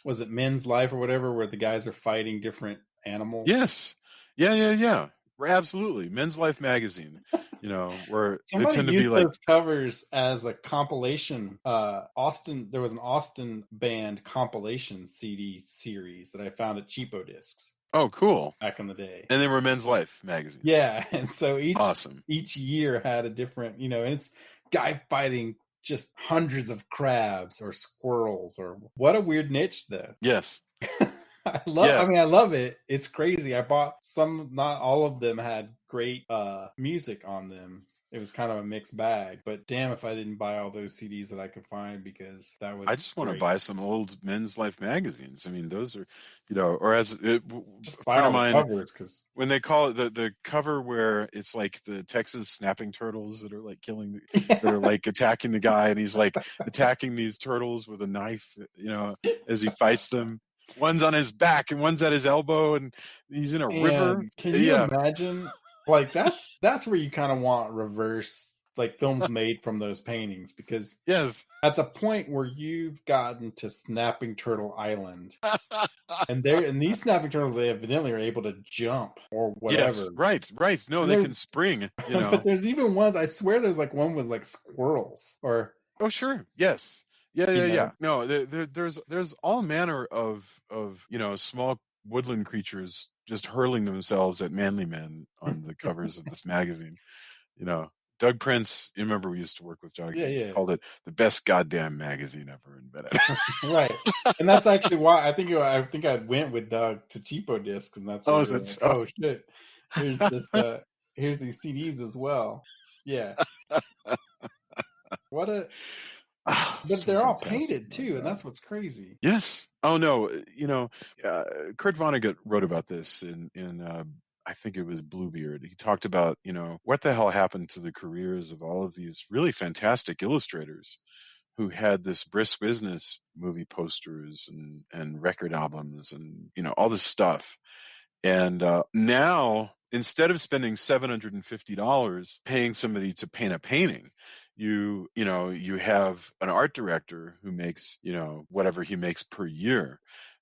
Was it Men's Life or whatever, where the guys are fighting different animals? Yes. Yeah. Absolutely. Men's Life magazine, where somebody they tend to used be like those covers as a compilation. There was an Austin band compilation CD series that I found at Cheapo Discs. Oh, cool. Back in the day. And they were Men's Life magazine. Yeah. And so each year had a different, and it's guy fighting just hundreds of crabs or squirrels, or what a weird niche though. Yes. I love it. It's crazy. I bought some, not all of them had great music on them. It was kind of a mixed bag, but damn if I didn't buy all those CDs that I could find, because that was. I just want to buy some old Men's Life magazines. I mean, those are, or as a friend of mine, covers, because when they call it the cover where it's like the Texas snapping turtles that are like that are like attacking the guy, and he's like attacking these turtles with a knife, as he fights them. One's on his back and one's at his elbow, and he's in a river. Can you imagine? Like that's where you kind of want reverse, like films made from those paintings, because at the point where you've gotten to Snapping Turtle Island, and these snapping turtles, they evidently are able to jump or whatever. Yes, right. No, they can spring. But there's even ones. I swear, there's like one with like squirrels or. Oh sure, yes. Yeah. No, there's all manner of small woodland creatures just hurling themselves at manly men on the covers of this magazine. Doug Prince, you remember we used to work with Doug? Yeah. Called it the best goddamn magazine ever invented. Right, and that's actually why I think I went with Doug to Cheapo Discs, and that's why shit. Here's this. Here's these CDs as well. Yeah. What a. But they're all painted too, and that's what's crazy. Yes. Oh no, Kurt Vonnegut wrote about this in I think it was Bluebeard. He talked about, what the hell happened to the careers of all of these really fantastic illustrators who had this brisk business, movie posters and record albums and, all this stuff. And now, instead of spending $750 paying somebody to paint a painting, you have an art director who makes, whatever he makes per year.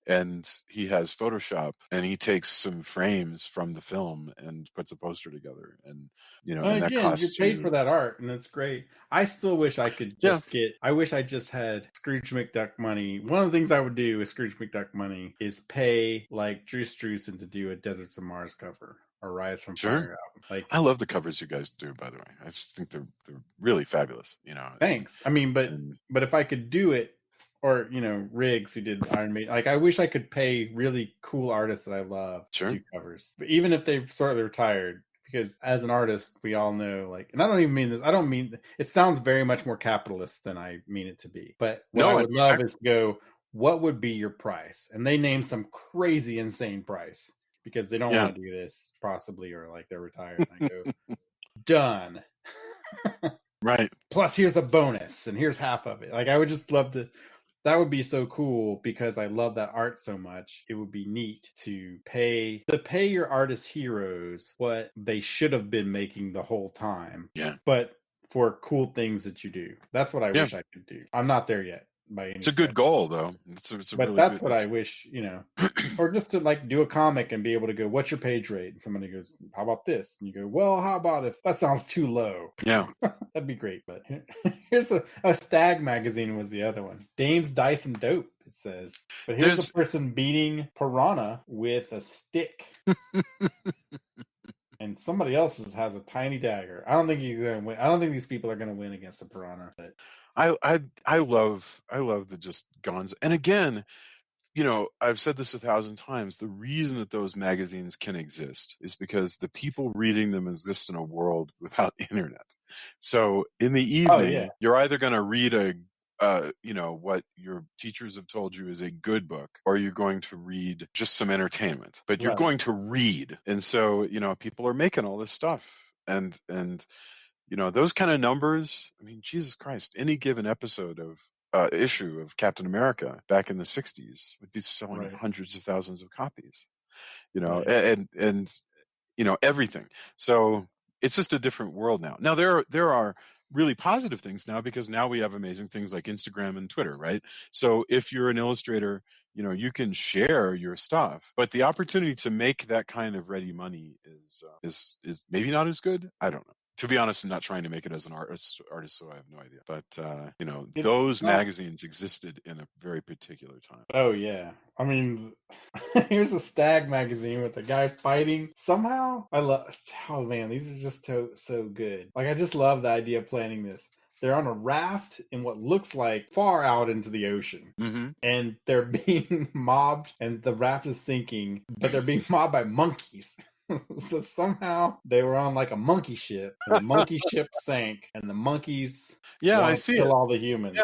And he has Photoshop, and he takes some frames from the film and puts a poster together. And, and again, you're paid for that art, and it's great. I still wish I could just I wish I just had Scrooge McDuck money. One of the things I would do with Scrooge McDuck money is pay like Drew Struzan to do a Deserts of Mars cover. Or Rise from Fire album. Like, I love the covers you guys do, by the way. I just think they're really fabulous. Thanks. I mean, but if I could do it, or Riggs, who did Iron Maiden, like I wish I could pay really cool artists that I love to do covers. But even if they've sort of retired, because as an artist, we all know, like, and I don't even mean this. I don't mean it sounds very much more capitalist than I mean it to be. But what I would love is to go, what would be your price? And they name some crazy, insane price. Because they don't want to do this, possibly, or like they're retired. And I go, done. Right. Plus, here's a bonus, and here's half of it. Like, I would just love to that would be so cool because I love that art so much. It would be neat to pay your artist heroes what they should have been making the whole time. Yeah. But for cool things that you do. That's what I Yeah. wish I could do. I'm not there yet by any It's a good stretch. goal, though. It's a But really that's good. what I wish, or just to like do a comic and be able to go, what's your page rate? And somebody goes, how about this? And you go, well, how about if that sounds too low? Yeah. That'd be great. But here's a Stag magazine was the other one. Dames, Dice, and Dope, it says. But here's a person beating Piranha with a stick. And somebody else has a tiny dagger. I don't think he's gonna win. I don't think these people are gonna win against a Piranha. But I love the just guns. And again, I've said this 1,000 times. The reason that those magazines can exist is because the people reading them exist in a world without internet. So in the evening, you're either going to read what your teachers have told you is a good book, or you're going to read just some entertainment, but you're going to read. And so, people are making all this stuff and those kind of numbers. I mean, Jesus Christ, any given episode of issue of Captain America back in the 60s would be selling hundreds of thousands of copies, and everything. So it's just a different world now. Now there are really positive things now, because now we have amazing things like Instagram and Twitter, right? So if you're an illustrator, you can share your stuff, but the opportunity to make that kind of ready money is maybe not as good. I don't know. To be honest, I'm not trying to make it as an artist, so I have no idea. But those magazines existed in a very particular time. Oh yeah, I mean, here's a Stag magazine with a guy fighting. Somehow, I love. Oh man, these are just so good. Like, I just love the idea of planning this. They're on a raft in what looks like far out into the ocean, and they're being mobbed, and the raft is sinking, but they're being mobbed by monkeys. So somehow they were on like a monkey ship, and the monkey ship sank, and the monkeys I see kill it. all the humans. Yeah.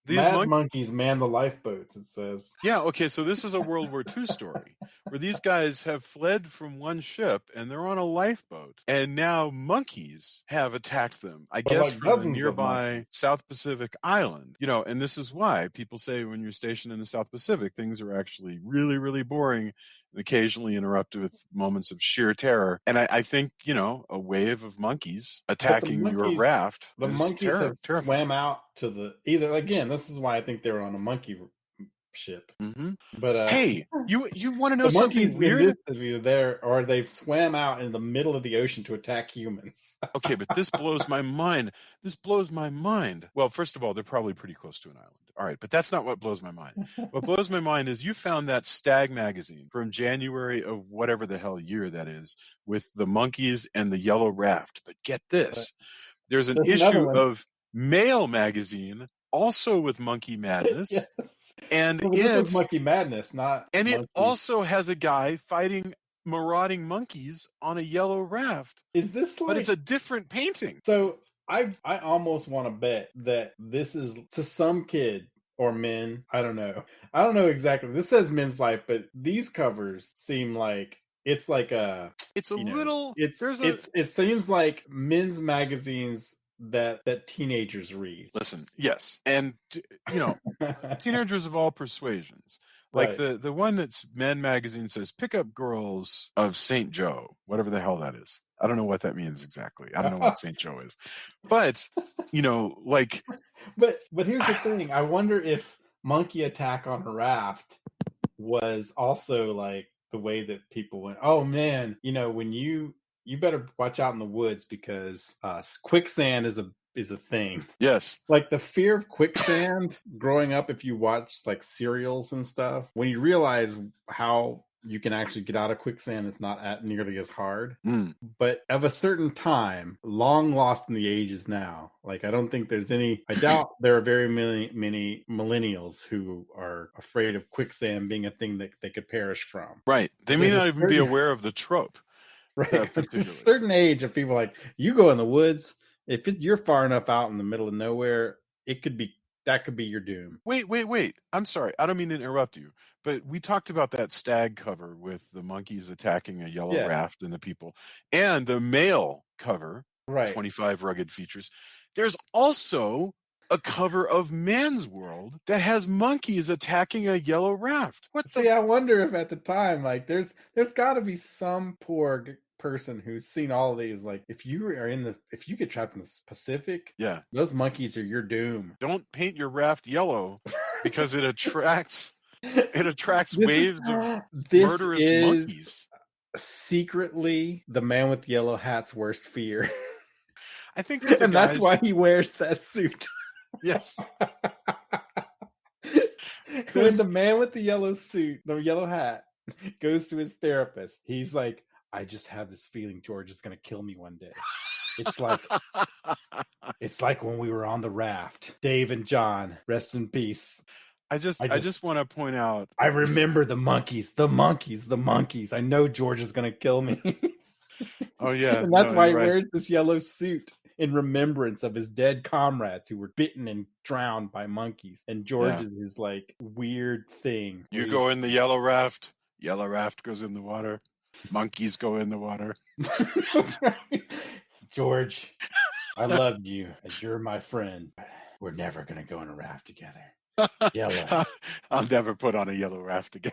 These monkeys man the lifeboats, it says. Yeah, okay, so this is a World War II story where these guys have fled from one ship and they're on a lifeboat, and now monkeys have attacked them, I guess, from a nearby South Pacific island. And this is why people say when you're stationed in the South Pacific, things are actually really, really boring and occasionally interrupted with moments of sheer terror. And I think, a wave of monkeys attacking your raft. The monkeys have swam out to this is why I think they were on a monkey ship. But hey, you want to know something weird? In this view there, or they've swam out in the middle of the ocean to attack humans. Okay, but this blows my mind. Well, first of all, they're probably pretty close to an island. All right, but that's not what blows my mind. What blows my mind is you found that Stag magazine from January of whatever the hell year that is, with the monkeys and the yellow raft. But get this, there's an issue of Mail magazine also with Monkey Madness. Yes. And it's Monkey Madness, not. And it also has a guy fighting marauding monkeys on a yellow raft. Is this but it's a different painting. So I almost want to bet that this is to some kid or men. I don't know exactly. This says Men's Life, but these covers seem like it's like a. It's a little. It seems like men's magazines that teenagers read. Listen, yes, and teenagers of all persuasions. Like the one that's Men Magazine says, "Pickup Girls of St. Joe," whatever the hell that is. I don't know what that means exactly. I don't know what St. Joe is, but like. But here's the thing. I wonder if Monkey Attack on a Raft was also like the way that people went, oh man, when you better watch out in the woods because quicksand is a thing. Yes. Like the fear of quicksand growing up, if you watch like serials and stuff, when you realize how you can actually get out of quicksand, it's not nearly as hard. But of a certain time, long lost in the ages now, like I don't think there's any, I doubt there are very many millennials who are afraid of quicksand being a thing that they could perish from. Right. They may not even be aware of the trope. Right. There's a certain age of people like, you go in the woods, if you're far enough out in the middle of nowhere, that could be your doom. Wait. I'm sorry. I don't mean to interrupt you, but we talked about that Stag cover with the monkeys attacking a yellow raft and the people, and the male cover, 25 rugged features. There's also a cover of Man's World that has monkeys attacking a yellow raft. What the? See, I wonder if at the time, like, there's got to be some poor person who's seen all of these. Like, if you get trapped in the Pacific, Yeah, those monkeys are your doom. don't paint your raft yellow because it attracts This waves is, of this murderous is monkeys. secretly the man with the yellow hat's worst fear. I think that the And that's guys, why he wears that suit. yes, When the man with the yellow suit, the yellow hat, goes to his therapist, he's like, I just have this feeling George is going to kill me one day. It's like when we were on the raft. Dave and John, rest in peace. I just want to point out. I remember the monkeys. I know George is going to kill me. Oh yeah, And that's no, why he you're right. wears this yellow suit in remembrance of his dead comrades who were bitten and drowned by monkeys. And George Yeah. is his like weird thing. You go in the yellow raft goes in the water, monkeys go in the water. That's right. George, I love you and you're my friend. We're never gonna go on a raft together. Yellow. I'll never put on a yellow raft again.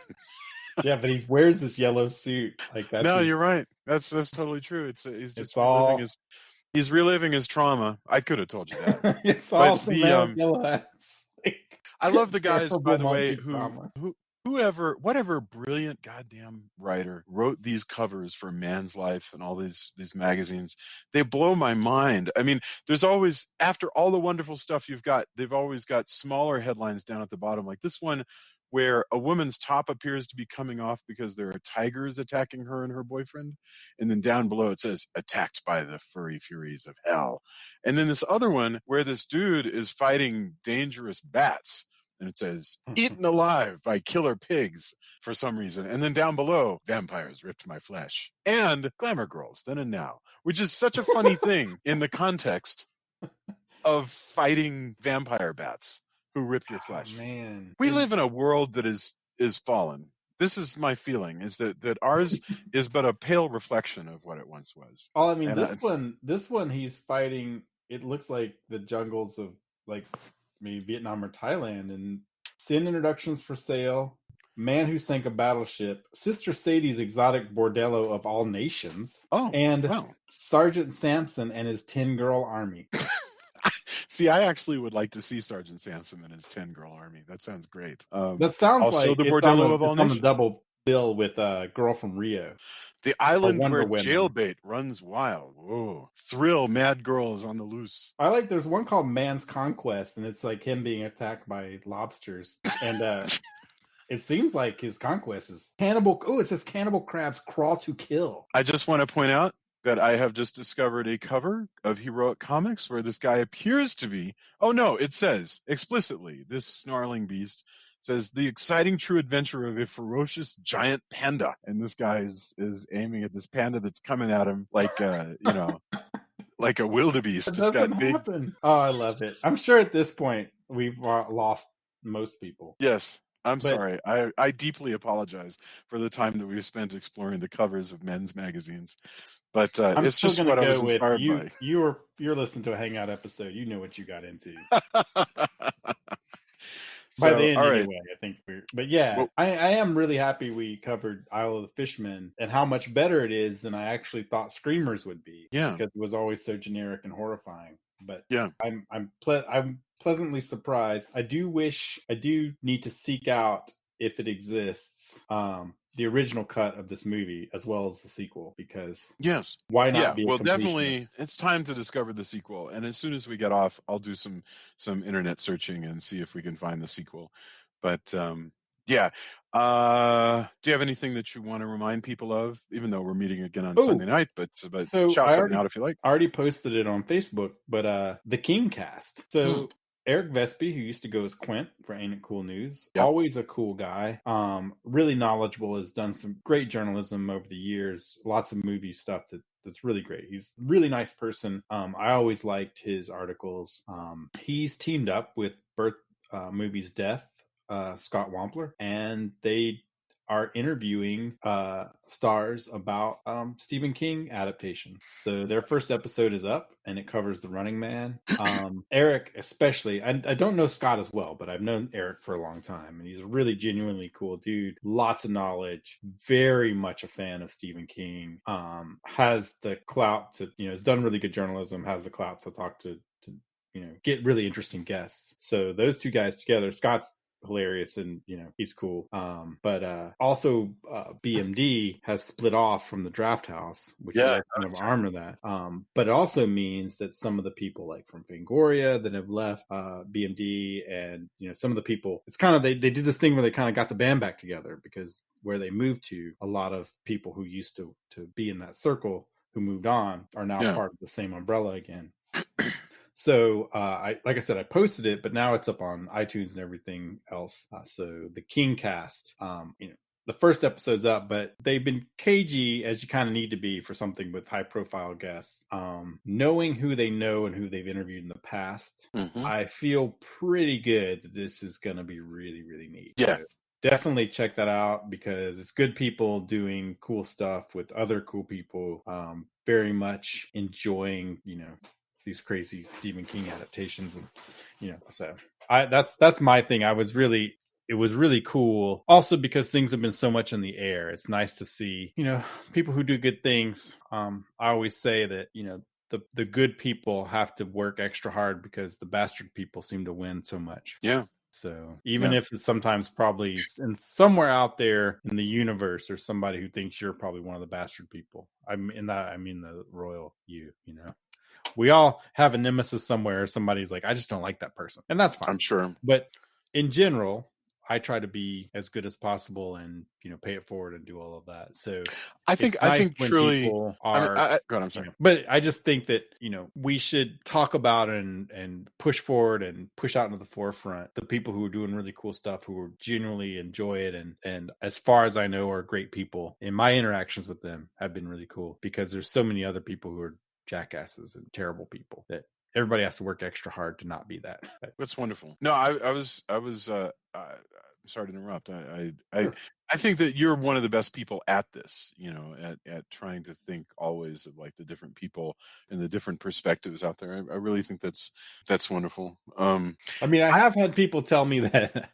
Yeah, but he wears this yellow suit. Like that's No, his, you're right. That's totally true. He's just it's all reliving his trauma. I could have told you that. it's all But the man with yellow hats. I love the guys, by Terrible the way, monkey trauma. whatever brilliant goddamn writer wrote these covers for Man's Life and all these magazines. They blow my mind. I mean, there's always, after all the wonderful stuff you've got, they've always got smaller headlines down at the bottom, like this one where a woman's top appears to be coming off because there are tigers attacking her and her boyfriend. And then down below it says, attacked by the furry furies of hell. And then this other one where this dude is fighting dangerous bats. And it says, eaten alive by killer pigs for some reason. And then down below, vampires ripped my flesh. And glamour girls, then and now. Which is such a funny thing in the context of fighting vampire bats who rip your flesh. Oh, man. We live in a world that is fallen. This is my feeling, is that ours is but a pale reflection of what it once was. Oh, I mean, And this one he's fighting, it looks like the jungles of like maybe Vietnam or Thailand, and sin introductions for sale, man who sank a battleship, Sister Sadie's exotic bordello of all nations, and wow. Sergeant Samson and his 10-girl army. See, I actually would like to see Sergeant Samson and his 10-girl army. That sounds great. That sounds also like the it's bordello of all on nations. the double bill with Girl from Rio. The island Wonder where Women. jailbait runs wild. Whoa. Thrill, mad girls on the loose. I like, there's one called Man's Conquest, and it's like him being attacked by lobsters. And it seems like his conquest is cannibal. Oh, it says cannibal crabs crawl to kill. I just want to point out that I have just discovered a cover of Heroic Comics where this guy appears to be, oh no, it says explicitly, this snarling beast says the exciting true adventure of a ferocious giant panda. And this guy is aiming at this panda that's coming at him like, like a wildebeest. It doesn't happen. Oh, I love it. I'm sure at this point we've lost most people. Yes. I'm sorry. I deeply apologize for the time that we've spent exploring the covers of men's magazines. But it's just what I was inspired by. You're listening to a Hangout episode. You know what you got into. By the end, anyway, I think but yeah, well, I am really happy we covered Isle of the Fishmen and how much better it is than I actually thought Screamers would be. Yeah. Because it was always so generic and horrifying. But yeah, I'm pleasantly surprised. I do need to seek out, if it exists, the original cut of this movie as well as the sequel, because yes, why not? Yeah, well, definitely, it's time to discover the sequel. And as soon as we get off, I'll do some internet searching and see if we can find the sequel. But yeah, do you have anything that you want to remind people of? Even though we're meeting again on Sunday night, but so shout something out if you like. I already posted it on Facebook, but the King Cast. So. Eric Vespi, who used to go as Quint for Ain't It Cool News, always a cool guy, really knowledgeable, has done some great journalism over the years, lots of movie stuff that's really great. He's a really nice person. I always liked his articles. He's teamed up with Movies Death, Scott Wampler, and they are interviewing stars about Stephen King adaptations. So their first episode is up, and it covers The Running Man. Eric, especially, I don't know Scott as well, but I've known Eric for a long time, and he's a really genuinely cool dude. Lots of knowledge, very much a fan of Stephen King. Has the clout to, has done really good journalism, has the clout to talk to get really interesting guests. So those two guys together, Scott's hilarious and he's cool, but also BMD has split off from the Draft House, which we are kind of arm of that, but it also means that some of the people like from Fangoria that have left BMD, and some of the people, it's kind of they did this thing where they kind of got the band back together, because where they moved to, a lot of people who used to be in that circle who moved on are now part of the same umbrella again. So, like I said, I posted it, but now it's up on iTunes and everything else. So the King Cast, the first episode's up, but they've been cagey, as you kind of need to be for something with high profile guests. Knowing who they know and who they've interviewed in the past, I feel pretty good that this is going to be really, really neat. Yeah. So definitely check that out, because it's good people doing cool stuff with other cool people. Very much enjoying, these crazy Stephen King adaptations, and so that's my thing. It was really cool, also because things have been so much in the air. It's nice to see people who do good things. I always say that the good people have to work extra hard, because the bastard people seem to win so much. So even if it's sometimes probably in somewhere out there in the universe, there's somebody who thinks you're probably one of the bastard people. I mean the royal you. We all have a nemesis somewhere. Somebody's like, I just don't like that person. And that's fine. I'm sure. But in general, I try to be as good as possible and, pay it forward and do all of that. So I think truly people are, go on, I'm sorry. But I just think that, we should talk about and push forward and push out into the forefront the people who are doing really cool stuff, who genuinely enjoy it. And as far as I know, are great people. And my interactions with them have been really cool, because there's so many other people who are jackasses and terrible people that everybody has to work extra hard to not be that. That's wonderful. No, I was sorry to interrupt. I think that you're one of the best people at this, at trying to think always of like the different people and the different perspectives out there. I really think that's wonderful. I have had people tell me that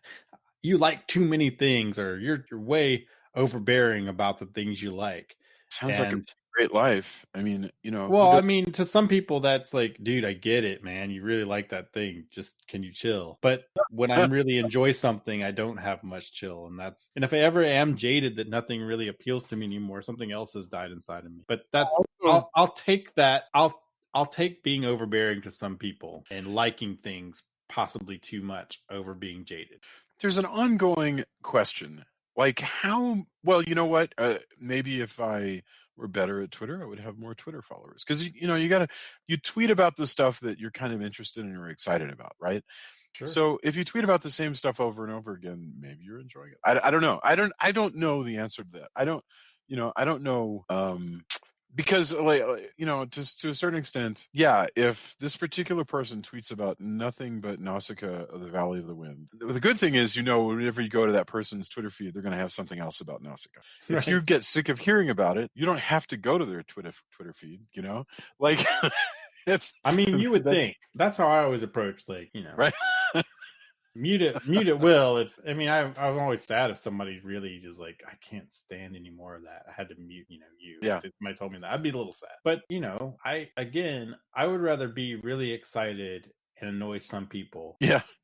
you like too many things, or you're way overbearing about the things you like. Sounds like a great life. Well, to some people that's like, dude, I get it, man. You really like that thing. Just, can you chill? But when I really enjoy something, I don't have much chill. And if I ever am jaded that nothing really appeals to me anymore, something else has died inside of me. But I'll take that. I'll take being overbearing to some people and liking things possibly too much over being jaded. There's an ongoing question. Like, how well, what? Maybe if I were better at Twitter, I would have more Twitter followers, because you tweet about the stuff that you're kind of interested in or excited about, right? Sure. So if you tweet about the same stuff over and over again, maybe you're enjoying it. I don't know. I don't know the answer to that. I don't know. Because, just to a certain extent, if this particular person tweets about nothing but Nausicaa of the Valley of the Wind, the good thing is, whenever you go to that person's Twitter feed, they're going to have something else about Nausicaa. Right. If you get sick of hearing about it, you don't have to go to their Twitter feed, like it's. You would think that's how I always approach, right. Mute it will. I'm always sad if somebody really just like, I can't stand any more of that, I had to mute you. If somebody told me that, I'd be a little sad. But I would rather be really excited and annoy some people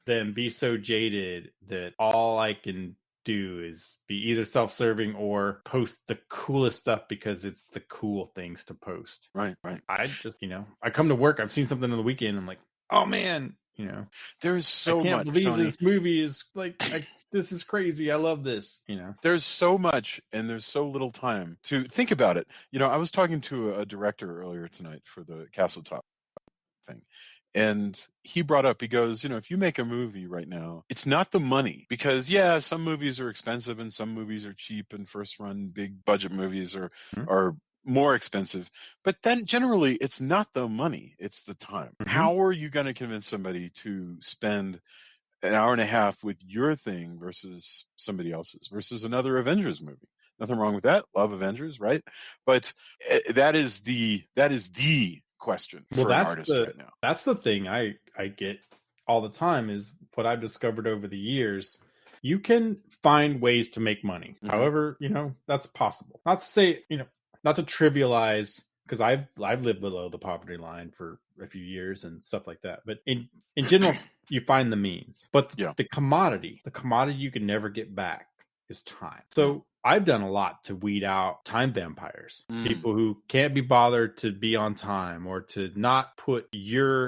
than be so jaded that all I can do is be either self-serving or post the coolest stuff because it's the cool things to post. Right. I just I come to work, I've seen something on the weekend, I'm like, oh man, there's so much. I can't believe this movie is like, this is crazy. I love this. There's so much, and there's so little time to think about it. I was talking to a director earlier tonight for the Castle Top thing, and he brought up, he goes, if you make a movie right now, it's not the money, because some movies are expensive and some movies are cheap, and first run big budget movies are more expensive, but then generally it's not the money, it's the time. How are you going to convince somebody to spend an hour and a half with your thing versus somebody else's versus another Avengers movie. Nothing wrong with that. Love Avengers, right? But that is the question for an artist right now. That's the thing I get all the time is what I've discovered over the years. You can find ways to make money. Mhm. However, that's possible. Not to say, not to trivialize, because I've lived below the poverty line for a few years and stuff like that. But in general, you find the means. But the commodity you can never get back is time. So I've done a lot to weed out time vampires, people who can't be bothered to be on time or to not put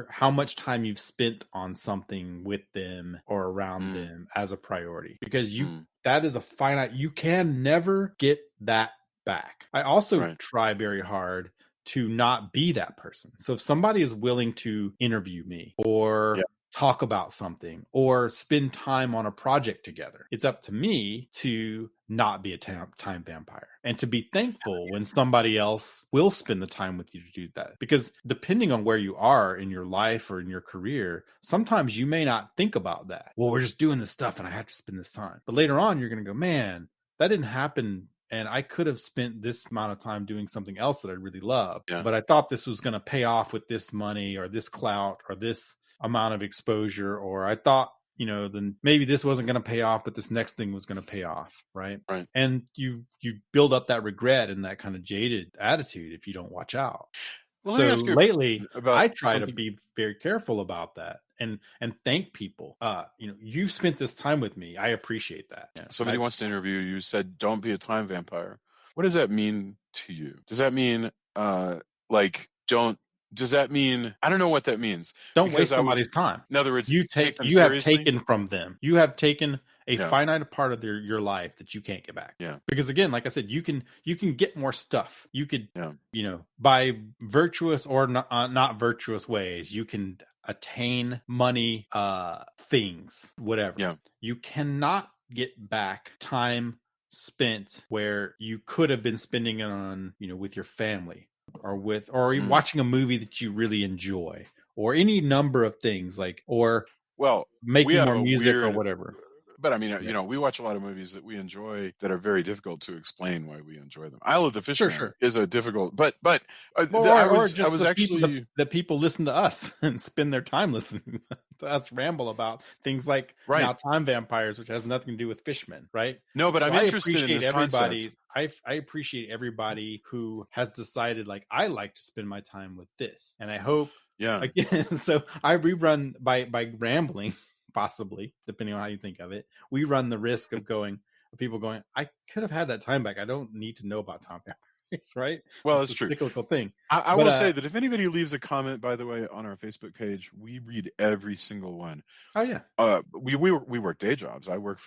how much time you've spent on something with them or around them as a priority, because that is a finite, you can never get that back. I also try very hard to not be that person. So if somebody is willing to interview me or talk about something or spend time on a project together, it's up to me to not be a time vampire and to be thankful when somebody else will spend the time with you to do that. Because depending on where you are in your life or in your career, sometimes you may not think about that. Well, we're just doing this stuff and I have to spend this time. But later on, you're going to go, man, that didn't happen. And I could have spent this amount of time doing something else that I really love. But I thought this was going to pay off with this money or this clout or this amount of exposure, or I thought, then maybe this wasn't going to pay off, but this next thing was going to pay off. Right. And you build up that regret and that kind of jaded attitude if you don't watch out. Well, so lately I try to be very careful about that and thank people. You've spent this time with me. I appreciate that. Yeah. Somebody wants to interview you. You said, don't be a time vampire. What does that mean to you? Does that mean does that mean, I don't know what that means. Don't waste somebody's time. In other words, you have taken from them. You have taken a finite part of your life that you can't get back. Yeah. Because again, like I said, you can get more stuff. You could, by virtuous or not virtuous ways, you can attain money, things, whatever. Yeah. You cannot get back time spent where you could have been spending it on, with your family. Or watching a movie that you really enjoy, or any number of things making more music or whatever. But I mean, we watch a lot of movies that we enjoy that are very difficult to explain why we enjoy them. Isle of the Fishmen is a difficult, but I was actually that people listen to us and spend their time listening to us ramble about things like now time vampires, which has nothing to do with Fishmen, right? No, but I'm interested in this concept. I appreciate everybody who has decided, I like to spend my time with this, and I hope, again, so I rerun by rambling. Possibly, depending on how you think of it, we run the risk of people going, I could have had that time back. I don't need to know about time vampires, right? Well, that's true. A cyclical thing. I will say that if anybody leaves a comment, by the way, on our Facebook page, we read every single one. Oh yeah. We work day jobs. I work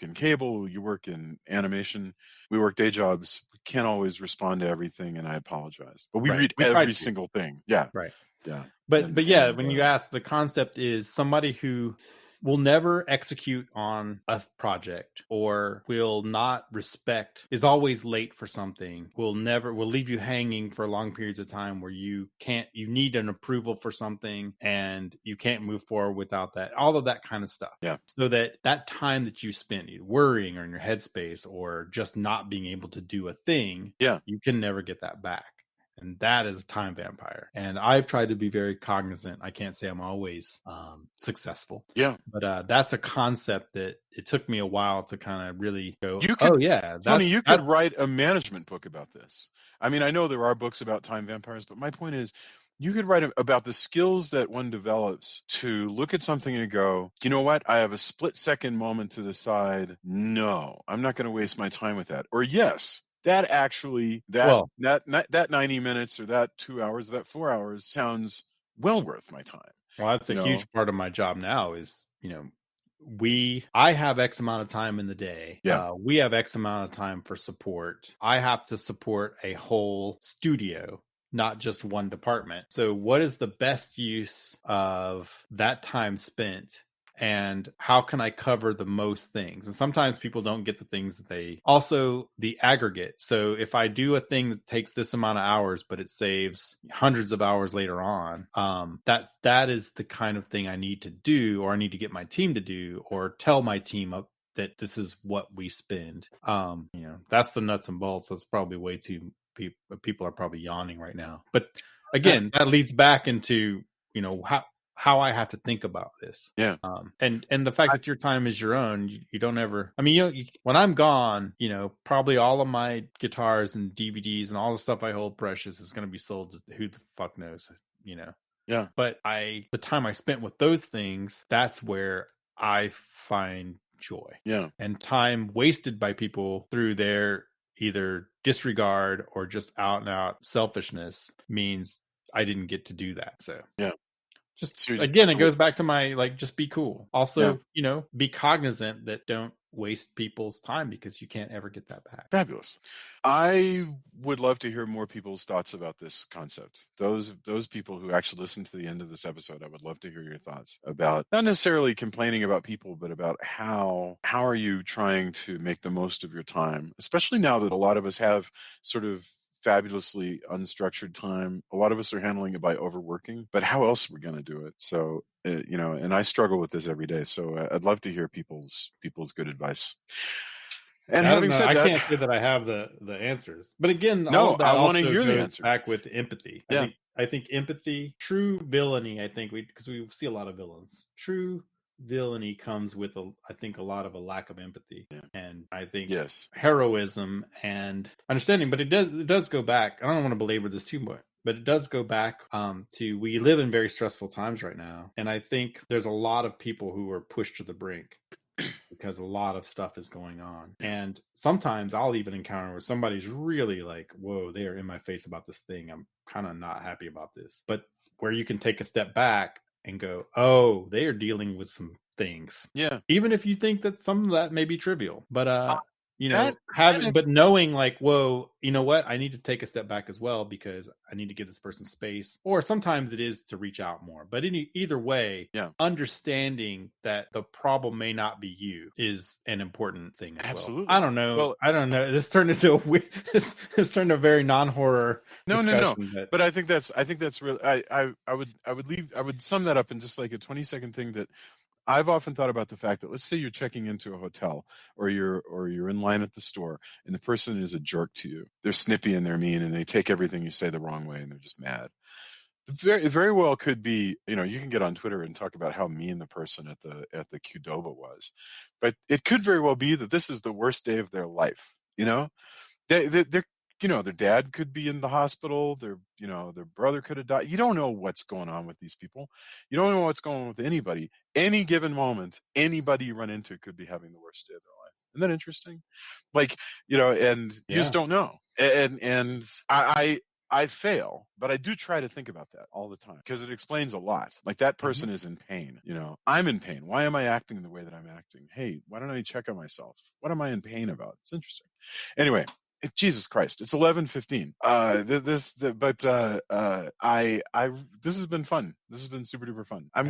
in cable. You work in animation. We work day jobs. We can't always respond to everything, and I apologize. But we read every single thing. Yeah. Right. Yeah. But when you ask, the concept is somebody who will never execute on a project or will not respect, is always late for something, will leave you hanging for long periods of time where you need an approval for something and you can't move forward without that, all of that kind of stuff. Yeah. So that time that you spent either worrying or in your headspace or just not being able to do a thing, you can never get that back. And that is a time vampire. And I've tried to be very cognizant. I can't say I'm always successful. Yeah. But that's a concept that it took me a while to kind of really go, Tony, you could write a management book about this. I mean, I know there are books about time vampires, but my point is, you could write about the skills that one develops to look at something and go, you know what? I have a split-second moment to decide, no, I'm not going to waste my time with that. Or yes, that 90 minutes or that 2 hours, that 4 hours sounds well worth my time. Well, that's a huge part of my job now is, I have X amount of time in the day. Yeah. We have X amount of time for support. I have to support a whole studio, not just one department. So what is the best use of that time spent and how can I cover the most things? And sometimes people don't get the things that they also the aggregate. So if I do a thing that takes this amount of hours, but it saves hundreds of hours later on, that is the kind of thing I need to do, or I need to get my team to do, or tell my team up that this is what we spend. That's the nuts and bolts. That's probably way too people are probably yawning right now. But again, that leads back into, how I have to think about this. Yeah. And the fact that your time is your own, you don't ever, I mean, when I'm gone, probably all of my guitars and DVDs and all the stuff I hold precious is going to be sold to who the fuck knows, Yeah. But the time I spent with those things, that's where I find joy. Yeah. And time wasted by people through their either disregard or just out and out selfishness means I didn't get to do that. So yeah. Just again, it goes back to my just be cool. Also, be cognizant that don't waste people's time, because you can't ever get that back. Fabulous. I would love to hear more people's thoughts about this concept. Those people who actually listen to the end of this episode, I would love to hear your thoughts about not necessarily complaining about people, but about how are you trying to make the most of your time, especially now that a lot of us have sort of fabulously unstructured time. A lot of us are handling it by overworking, but how else are we going to do it? So, and I struggle with this every day. So I'd love to hear people's good advice. And having said that, I can't say that I have the answers, but again, no, I want to hear the answers. Back with empathy. Yeah. I think empathy, true villainy. I think because we see a lot of villains. True villainy comes with a lot of a lack of empathy. Yeah. And I think heroism and understanding, but it does go back. I don't want to belabor this too much, but it does go back to, we live in very stressful times right now, and I think there's a lot of people who are pushed to the brink because a lot of stuff is going on. And sometimes I'll even encounter where somebody's really like, whoa, they are in my face about this thing, I'm kind of not happy about this, but where you can take a step back and go, oh, they are dealing with some things. Yeah. Even if you think that some of that may be trivial, but but knowing like, whoa, you know what? I need to take a step back as well, because I need to give this person space. Or sometimes it is to reach out more. But either way, understanding that the problem may not be you is an important thing as Absolutely. well. I don't know. Well, I don't know. This turned into this turned a very non-horror discussion. No. But I think that's real. I would sum that up in just like a 20-second thing that I've often thought about. The fact that, let's say you're checking into a hotel, or you're in line at the store, and the person is a jerk to you. They're snippy and they're mean, and they take everything you say the wrong way, and they're just mad. It very well could be, you can get on Twitter and talk about how mean the person at the Qdoba was, but it could very well be that this is the worst day of their life. They're their dad could be in the hospital. Their brother could have died. You don't know what's going on with these people. You don't know what's going on with anybody. Any given moment, anybody you run into could be having the worst day of their life. Isn't that interesting? Like, and you just don't know. And I fail, but I do try to think about that all the time, because it explains a lot. Like, that person is in pain. I'm in pain. Why am I acting the way that I'm acting? Hey, why don't I check on myself? What am I in pain about? It's interesting. Anyway. Jesus Christ! It's 11:15. This has been fun. This has been super duper fun. I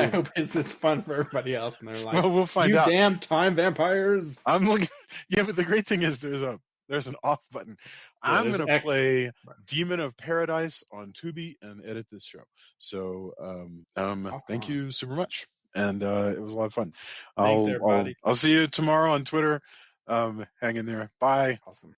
hope it's as fun for everybody else in their life. Well, we'll find out. You damn time vampires! I'm looking. Yeah, but the great thing is there's an off button. I'm going to play Demon of Paradise on Tubi and edit this show. So, thank you super much, and it was a lot of fun. Thanks, everybody. I'll see you tomorrow on Twitter. Hang in there. Bye. Awesome.